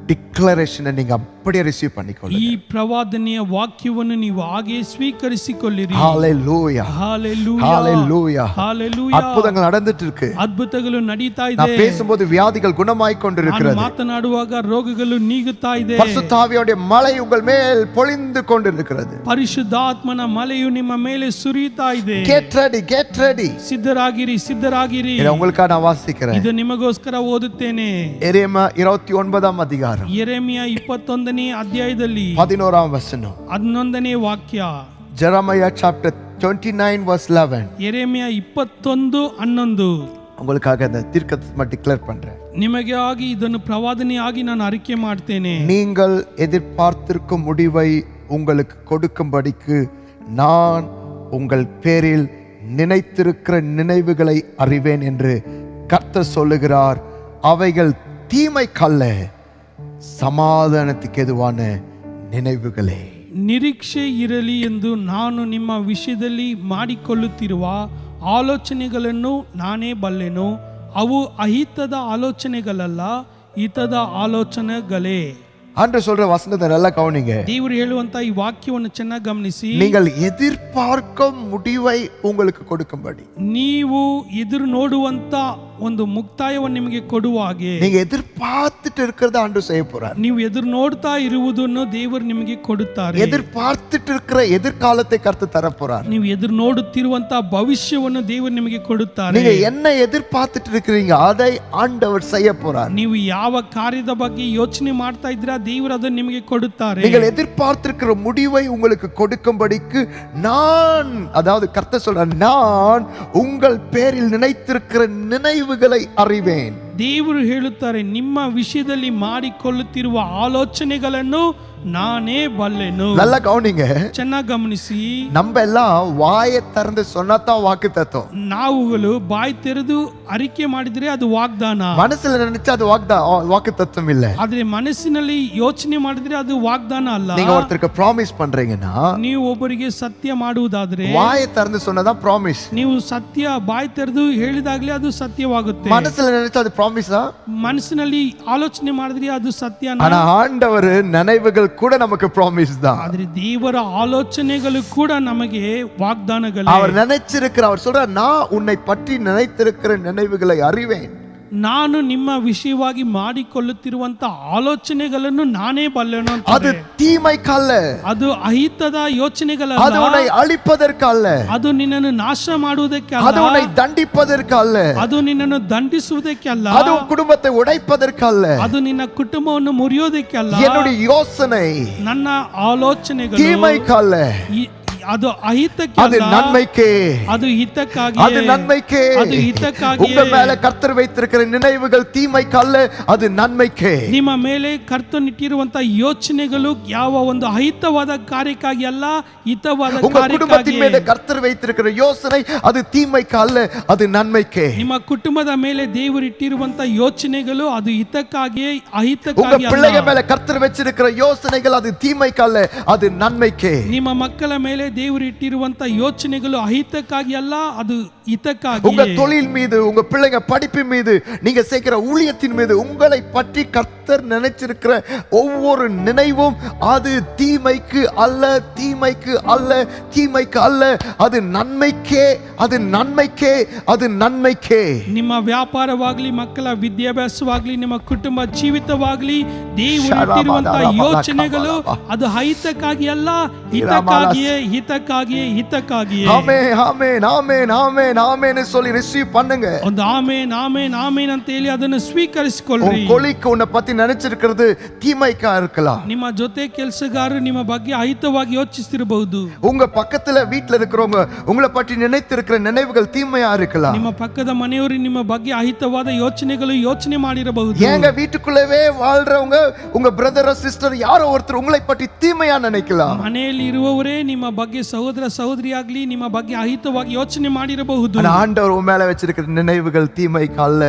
டிக்ளரேஷனை நீங்க அப்படியே ரிசீவ் பண்ணிக்கொள்ளுங்க. ಈ ಪ್ರವಾದನೆಯ ವಾಕ್ಯವನ್ನು ನೀವು ಹಾಗೆ ಸ್ವೀಕರಿಸಿಕೊಳ್ಳಿರಿ. ஹalleluya ஹalleluya ஹalleluya. ஹalleluya. அற்புதங்கள் நடந்துட்டு இருக்கு. ಅದ್ಭುತಗಳು ನಡೀತಾ ಇದೆ. நான் பேசும்போது வியாதிகள் குணமாய் கொண்டிருக்கிறது. ನಾನು ಮಾತನಾಡುವಾಗ ರೋಗಗಳು ನೀಗುತ್ತಾ ಇದೆ. பரிசுத்த ஆவியுடைய மழை உங்கள் மேல் பொழிந்து கொண்டிருக்கிறது. ಪರಿಶುದ್ಧಾತ್ಮನ ಮಳೆಯು ನಿಮ್ಮ ಮೇಲೆ ಸುರಿಯುತ್ತಾ ಇದೆ. Get ready, get ready. ಸಿದ್ಧರಾಗಿರಿ, ಸಿದ್ಧರಾಗಿರಿ. இதை உங்களுக்காக நான் வாசிக்கிறேன். ಇದು ನಿಮಗೋಸ್ಕರ ಓದುತ್ತೇನೆ. எரேமியா 29ஆம் அதிகாரம் ಯೆರೆಮೀಯ 21ನೇ ಅಧ್ಯಾಯದಲ್ಲಿ 11ஆம் வசனம். 11ನೇ ವಾಕ್ಯ. Jeremiah chapter 29 verse 11. ಯೆರೆಮೀಯ 21:11. உங்களுக்காக இந்த தீர்க்கதரிசனத்தை டிக்ளேர் பண்றேன். ನಿಮಗೆ ಆಗಿ ಇದನ್ನು ಪ್ರವಾದನೆಯಾಗಿ ನಾನು ಅರಿಕೆ ಮಾಡ್ತೇನೆ. நீங்கள் எதிர்பார்த்திருக்கும் முடிவை உங்களுக்கு கொடுக்கும்படிக்கு நான் உங்கள் பேரில் நினைத்திருக்கிற நினைவுகளை அறிவேன் என்று கர்த்தர் சொல்லுகிறார். அவைகள் தீமைக்கல்ல, ಸಮಾಧಾನಕ್ಕೆ ಎದುವಾನ ನಿனைವುಗಳೇ. ನಿರೀಕ್ಷೆ ಇರಲಿ ಎಂದು ನಾನು ನಿಮ್ಮ ವಿಷಯದಲ್ಲಿ ಮಾಡಿಕೊಳ್ಳುತ್ತಿರುವ ಆಲೋಚನೆಗಳನ್ನು ನಾನೇ ಬಲ್ಲೆನು. ಅವು ಅಹಿತದ ಆಲೋಚನೆಗಳಲ್ಲ, ಹಿತದ ಆಲೋಚನೆಗಳೇ. என்று சொல்ற வசனத்தை நல்லா கவனிங்க. ದೇವರು ಹೇಳುವಂತ ಈ ವಾಕ್ಯವನ್ನು ಚೆನ್ನಾಗಿ ಗಮನಿಸಿ. நீங்கள் எதிர்பார்க்கும் முடிவை உங்களுக்கு கொடுக்கும்படி, ನೀವು ಎದುರು ನೋಡುವಂತ ಒಂದು ಮುಕ್ತಾಯವನ್ನು ನಿಮಗೆ ಕೊಡುವ ಹಾಗೆ, நீங்க எதிர்பார்த்துட்டு இருக்கிறத ஆண்டவர் செய்ய போறார். ನೀವು ಎದುರು ನೋಡ್ತಾ ಇರುವುದನ್ನು ದೇವರು ನಿಮಗೆ ಕೊಡುತ್ತಾರೆ. எதிர்பார்த்துட்டு இருக்கிற எதிர்காலத்தை கர்த்தர் தர போறார். ನೀವು ಎದುರು ನೋಡುತ್ತಿರುವಂತ ಭವಿಷ್ಯವನ್ನು ದೇವರು ನಿಮಗೆ ಕೊಡುತ್ತಾರೆ. நீங்க என்ன எதிர்பார்த்துட்டு இருக்கிறீங்க அதை ஆண்டவர் செய்ய போறார். ನೀವು ಯಾವ ಕಾರ್ಯದ ಬಗ್ಗೆ ಯೋಚನೆ ಮಾಡ್ತಾ ಇದ್ದೀರಾ, ದೇವರು ಅದನ್ನು ನಿಮಗೆ ಕೊಡುತ್ತಾರೆ. நீங்கள் எதிர்பார்த்திருக்கிற முடிவை உங்களுக்கு கொடுக்கும்படிக்கு நான், அதாவது கர்த்தர் சொல்றார், நான் உங்கள் பேரில் நினைத்திருக்கிற நினைவுகளை அறிவேன். ದೇವರು ಹೇಳುತ್ತಾರೆ, ನಿಮ್ಮ ವಿಷಯದಲ್ಲಿ ಮಾಡಿಕೊಳ್ಳುತ್ತಿರುವ ಆಲೋಚನೆಗಳನ್ನು ನಾನೇ ಬಲ್ಲೆನು. நல்லா கவனிங்க, ಚೆನ್ನಾಗಿ ಗಮನಿಸಿ. நம்ம எல்லாம் வாயை திறந்து சொன்னாதான் வாக்கு தத்துவம். ನಾವುಗಳು ಬಾಯಿ ತೆರೆದು ಅರಿಕೆ ಮಾಡಿದ್ರೆ ಅದು ವಾಗ್ದಾನ. மனசுல நினைச்சா அது வாக்கு தத்துவம் இல்ல. ಆದ್ರೆ ಮನಸ್ಸಿನಲ್ಲಿ ಯೋಚನೆ ಮಾಡಿದ್ರೆ ಅದು ವಾಗ್ದಾನ ಅಲ್ಲ. நீங்க ஒருத்தருக்கு ப்ராமிஸ் பண்றீங்கன்னா, ನೀವು ಒಬ್ಬರಿಗೆ ಸತ್ಯ ಮಾಡುವುದಾದ್ರೆ வாயை திறந்து சொன்னதான் ப்ராமிஸ். ನೀವು ಸತ್ಯ ಬಾಯಿ ತೆರೆದು ಹೇಳಿದಾಗ್ಲೇ ಅದು ಸತ್ಯವಾಗುತ್ತೆ. மனசுல நினைச்சா அது ப்ராமிஸா? ಮನಸ್ಸಿನಲ್ಲಿ ಆಲೋಚನೆ ಮಾಡಿದ್ರೆ ಅದು ಸತ್ಯ. ஆனா ஆண்டவர் நினைவுகள் கூட நமக்கு ப்ராமிஸ் தான். ಆದ್ರೆ ದೇವರ ಆಲೋಚನೆಗಳು ಕೂಡ ನಮಗೆ ವಾಗ್ದಾನಗಳು. அவர் நினைச்சிருக்கிற, அவர் சொல்ற, நான் உன்னை பற்றி நினைத்திருக்கிற நினைவுகளை அறிவேன். ನಾನು ನಿಮ್ಮ ವಿಷಯವಾಗಿ ಮಾಡಿಕೊಳ್ಳುತ್ತಿರುವಂತ ಆಲೋಚನೆಗಳನ್ನು ನಾನೇ ಬಲ್ಲೆನು ಅಂತ. அது தீமைக்கல்ல, ಅದು ಅಹಿತದ ಯೋಚನೆಗಳಲ್ಲ. அது உன்னை அழிப்பதற்கல்ல, ಅದು ನಿನ್ನನ್ನು ನಾಶ ಮಾಡುವುದಕ್ಕೆ அது ಅಲ್ಲ. உன்னை தண்டிப்பதற்கல்ல, ಅದು ನಿನ್ನನ್ನು ದಂಡಿಸುವುದಕ್ಕೆ ಅಲ್ಲ. அது உன் குடும்பத்தை உடைப்பதற்கல்ல. ಅದು ನಿನ್ನ ಕುಟುಂಬವನ್ನು ಮುರಿಯೋದಕ್ಕೆ ಅಲ್ಲ. என்னுடைய யோசனை ನನ್ನ ಆಲೋಚನೆಗಳು தீமைக்கல்ல, ಅದು ಅಹಿತಕ್ಕೆ அது ಅಲ್ಲ, நன்மைக்கே, ಅದು ಹಿತಕ್ಕಾಗಿ. அது நன்மைக்கே. ಅದು ಹಿತಕ್ಕಾಗಿ. உங்க மேல கர்த்தர் வைத்திருக்கிற நினைவுகள் தீமைக்கல்ல, அது நன்மைக்கே. ನಿಮ್ಮ ಮೇಲೆ ಕರ್ತನಿಟ್ಟಿರುವಂತ ಯೋಚನೆಗಳು ಯಾವ ಒಂದು ಅಹಿತವಾದ ಕಾರ್ಯಕ್ಕಾಗಿ ಅಲ್ಲ, ಹಿತವಾದ உங்க ಕಾರ್ಯಕ್ಕಾಗಿ. குடும்பத்தின் மீது கர்த்தர் வைத்திருக்கிற யோசனை அது தீமைக்கல்ல, அது நன்மைக்கே. ನಿಮ್ಮ ಕುಟುಂಬದ ಮೇಲೆ ದೇವರು ಇಟ್ಟಿರುವಂತ ಯೋಚನೆಗಳು ಅದು ಹಿತಕ್ಕಾಗಿ, உங்க ಅಹಿತಕ್ಕಾಗಿ பிள்ளைங்க ಅಲ್ಲ. மேல கர்த்தர் வச்சிருக்கிற யோசனைகள் அது தீமைக்கல்ல, அது நன்மைக்கே. ನಿಮ್ಮ ಮಕ್ಕಳ ಮೇಲೆ ದೇವರು ಇಟ್ಟಿರುವಂತ ಯೋಚನೆಗಳು ಅಹಿತಕ್ಕಾಗಿ ಅಲ್ಲ, ಅದು ಹಿತಕ್ಕಾಗಿ. உங்க தொழில் மீது, உங்க பிள்ளைங்க படிப்பு மீது, நீங்க செய்கிற ஊழியத்தின் மீது உங்களை பற்றி கர்த்தர் நினைச்சிருக்கிற ஒவ்வொரு நினைவும் அது தீமைக்கு அல்ல, தீமைக்கு அல்ல, தீமைக்கு அல்ல, அது நன்மைக்கே, அது நன்மைக்கே, அது நன்மைக்கே. ನಿಮ್ಮ ವ್ಯಾಪಾರವಾಗಲಿ, ಮಕ್ಕಳ ವಿದ್ಯಾಭ್ಯಾಸವಾಗಲಿ, ನಿಮ್ಮ ಕುಟುಂಬ ಜೀವಿತವಾಗಲಿ, ದೇವರು ಇಟ್ಟಿರುವಂತಹ ಯೋಚನೆಗಳು ಅದು ಅಹಿತಕ್ಕಾಗಿ ಅಲ್ಲ, ಹಿತಕ್ಕಾಗಿಯೇ, ಹಿತಕ್ಕಾಗಿಯೇ, ಹಿತಕ್ಕಾಗಿಯೇ. Amen, amen, amen, amen, amen சொல்லி ரிசீவ் பண்ணுங்க. ಒಂದು ಆಮೆನ್, ಆಮೆನ್, ಆಮೆನ್ ಅಂತ ಹೇಳಿ ಅದನ್ನು ಸ್ವೀಕರಿಸಿಕೊಳ್ಳ್ರಿ. உன் கொலிக்கு உன்னை பத்தி நினைச்சிருக்கிறது தீமைக்கா இருக்கலாம். ನಿಮ್ಮ ಜೊತೆ ಕೆಲಸಗಾರರು ನಿಮ್ಮ ಬಗ್ಗೆ ಅಹಿತವಾಗಿ ಯೋಚಿಸ್ತಿರಬಹುದು. உங்க பக்கத்துல வீட்ல இருக்கிறவங்க உங்களை பற்றி நினைத்திருக்கிற நினைவுகள் தீமையா இருக்கலாம். ನಿಮ್ಮ ಪಕ್ಕದ ಮನೆಯವರು ನಿಮ್ಮ ಬಗ್ಗೆ ಅಹಿತವಾದ ಯೋಚನೆಗಳು ಯೋಚನೆ ಮಾಡಿರಬಹುದು. ஏங்க வீட்டுக்குள்ளவே வாழ்றவங்க உங்க பிரதர் சிஸ்டர் யாரோ ஒருத்தர் உங்களை பற்றி தீமையா நினைக்கலாம். ಮನೆಯಲ್ಲಿ ಇರುವವರೇ ನಿಮ್ಮ ಬಗ್ಗೆ ಸಹೋದರ ಸಹೋದರಿಯಾಗ್ಲಿ ನಿಮ್ಮ ಬಗ್ಗೆ ಅಹಿತವಾಗಿ ಯೋಚನೆ ಮಾಡಿರಬಹುದು. ஆண்டவர் உன் மேல வச்சிருக்கிற நினைவுகள் தீமைக்கு அல்ல,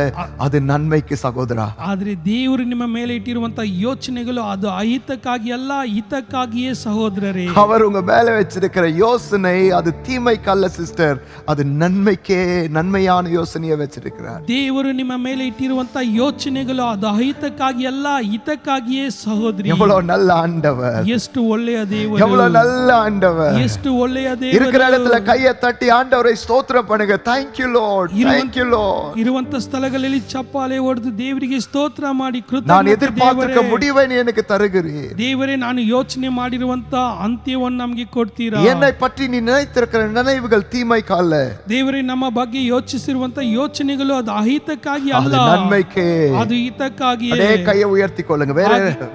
அது நன்மைக்கு சகோதரா. ಆದ್ರೆ ದೇವರು ನಿಮ್ಮ ಮೇಲೆ ಇಟ್ಟಿರುವಂತಹ ಯೋಚನೆಗಳು ಅದು ಅಹಿತಕ್ಕಾಗಿ ಅಲ್ಲ, ಹಿತಕ್ಕಾಗಿಯೇ ಸಹೋದರರೇ. அவர் உங்க மேல வச்சிருக்கிற யோசனை அது தீமைக்கு அல்ல சிஸ்டர், அது நன்மைக்கே, நன்மையான யோசனையை வச்சிருக்கிறார். ದೇವರು ನಿಮ್ಮ ಮೇಲೆ ಇಟ್ಟಿರುವಂತಹ ಯೋಚನೆಗಳು ಅದು ಅಹಿತಕ್ಕಾಗಿ ಅಲ್ಲ, ಹಿತಕ್ಕಾಗಿಯೇ ಸಹೋದರಿ. எவ்வளவு நல்ல ஆண்டவர், ಎಷ್ಟು ಒಳ್ಳೆಯ ದೇವರು, எவ்வளவு நல்ல ஆண்டவர். ಎಷ್ಟು ಒಳ್ಳೆಯ ದೇವರು. இருக்கிற இடத்துல கையை தட்டி ஆண்டவரை ஸ்தோத்திரம் பண்ணுங்க. Thank you Lord, thank you Lord. ಇರುವಂತ ಸ್ಥಳಗಳಲ್ಲಿ ಚಪ್ಪಾಳೆ ಹೊಡೆದು ದೇವರಿಗೆ ಸ್ತೋತ್ರ ಮಾಡಿ ಕೃತಜ್ಞತೆ. நான் எதிர்பார்த்திருக்க முடிவை நீ எனக்கு தருகிறீர். ದೇವರೇ, ನಾನು ಯೋಚನೆ ಮಾಡಿರುವಂತ ಅಂತ್ಯವನ್ನು ನಮಗೆ ಕೊಡ್ತೀರಾ. என்னை பற்றி நீ நினைத்திருக்கிற நினைவுகள் தீமைக்கு அல்ல, ದೇವರೇ, ನಮ್ಮ ಬಗ್ಗೆ ಯೋಚಿಸಿರುವಂತ ಯೋಚನೆಗಳು ಅದು ಅಹಿತಕ್ಕಾಗಿ ಅಲ್ಲ, அது நன்மைக்கே, ಅದು ಹಿತಕ್ಕಾಗಿಯೇ. அதே கையை உயர்த்தி கொள்ளுங்க.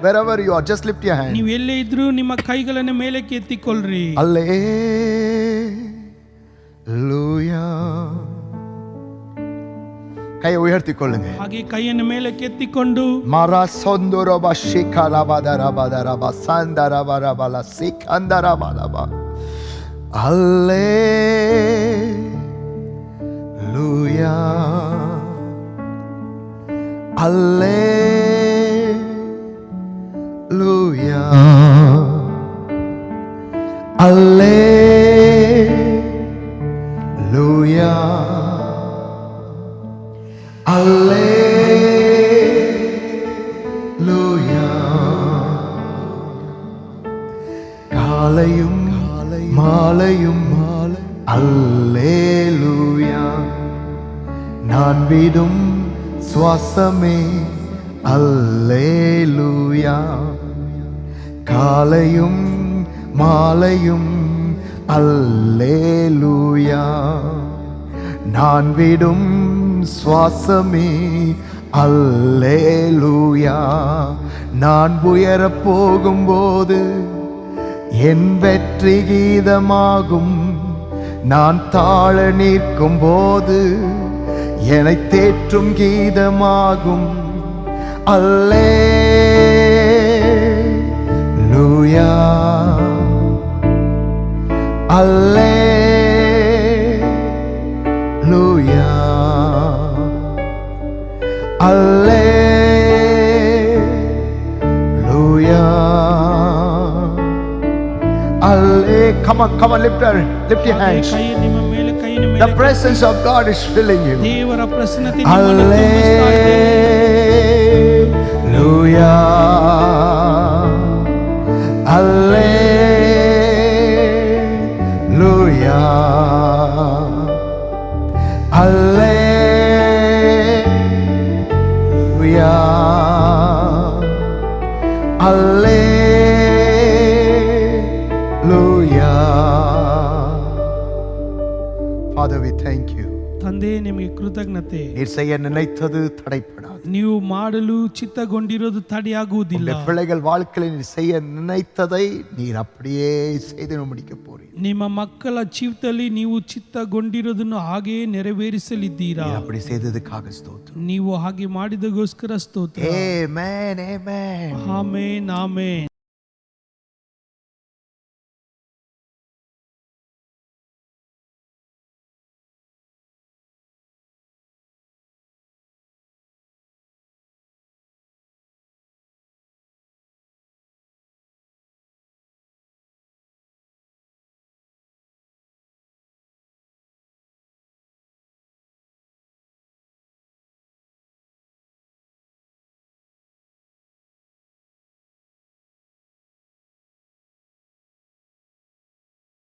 wherever you are, just lift your hand. ನೀವು ಎಲ್ಲೇ ಇದ್ರೂ ನಿಮ್ಮ ಕೈಗಳನ್ನು ಮೇಲಕ್ಕೆ ಎತ್ತಿಕೊಳ್ಳ್ರಿ. அல்லேலூயா. கையை உயர்த்தி கொள்ளுங்க. ಹಾಗೆ ಕೈಯನ್ನು ಮೇಲಕ್ಕೆ ಎತ್ತಿಕೊಂಡು ಮಾರಾ ಸೊಂದರಬ ಶಿಖಲಬದರಬದರಬ ಸಂದರಬರಬಲ ಸಿಖಂದರಬಲಬ அல்லேலூயா, அல்லேலூயா, அல்லேலூயா, அல்லேலூயா. காலையும் மாலையும் அல்லேலூயா, நான் விடும் சுவாசமே அல்லேலூயா. காலையும் மாலையும் அல்லேலூயா, நான் விடும் சுவாசமே அல்லேலூயா. நான் உயரப் போகும்போது என் வெற்றி கீதமாகும், நான் தாழ நிற்கும் போது என்னை தேற்றும் கீதமாகும். அல்லேலூயா, அல்லேலூயா, அல்லேலூயா, come on, come on, lift your hands. ಕೈ ನಿಮ್ಮ ಮೇಲೆ, ಕೈಯನ್ನು The ಮೇಲೆ. presence of God is filling you. ದೇವರ ಪ್ರಸನ್ನತೆ ನಿಮ್ಮನ್ನು ತುಂಬಿಸ್ತಾ ಇದೆ. Alleluia, Alleluia, Alleluia, Alleluia. Father, we thank you. ತಂದೆ, ನಿಮಗೆ ಕೃತಜ್ಞತೆ. நீர் செய்ய நினைத்தது தடைப்படாது. ನೀವು ಮಾಡಲು ಚಿತ್ತಗೊಂಡಿರೋದು ತಡೆಯಾಗುವುದಿಲ್ಲ. உம்முடைய பிள்ளைகள் வாழ்க்கையில் நீர் செய்ய நினைத்ததை நீர் அப்படியே செய்து முடிக்க போறீர். ನಿಮ್ಮ ಮಕ್ಕಳ ಜೀವಿತದಲ್ಲಿ ನೀವು ಚಿತ್ತಗೊಂಡಿರೋದನ್ನು ಹಾಗೆಯೇ ನೆರವೇರಿಸಲಿದ್ದೀರಾ. அப்படி செய்ததுக்காக ஸ்தோத்திரம். ನೀವು ಹಾಗೆ ಮಾಡಿದಗೋಸ್ಕರ ಸ್ತೋತ್ರ. Amen, amen. Amen, amen.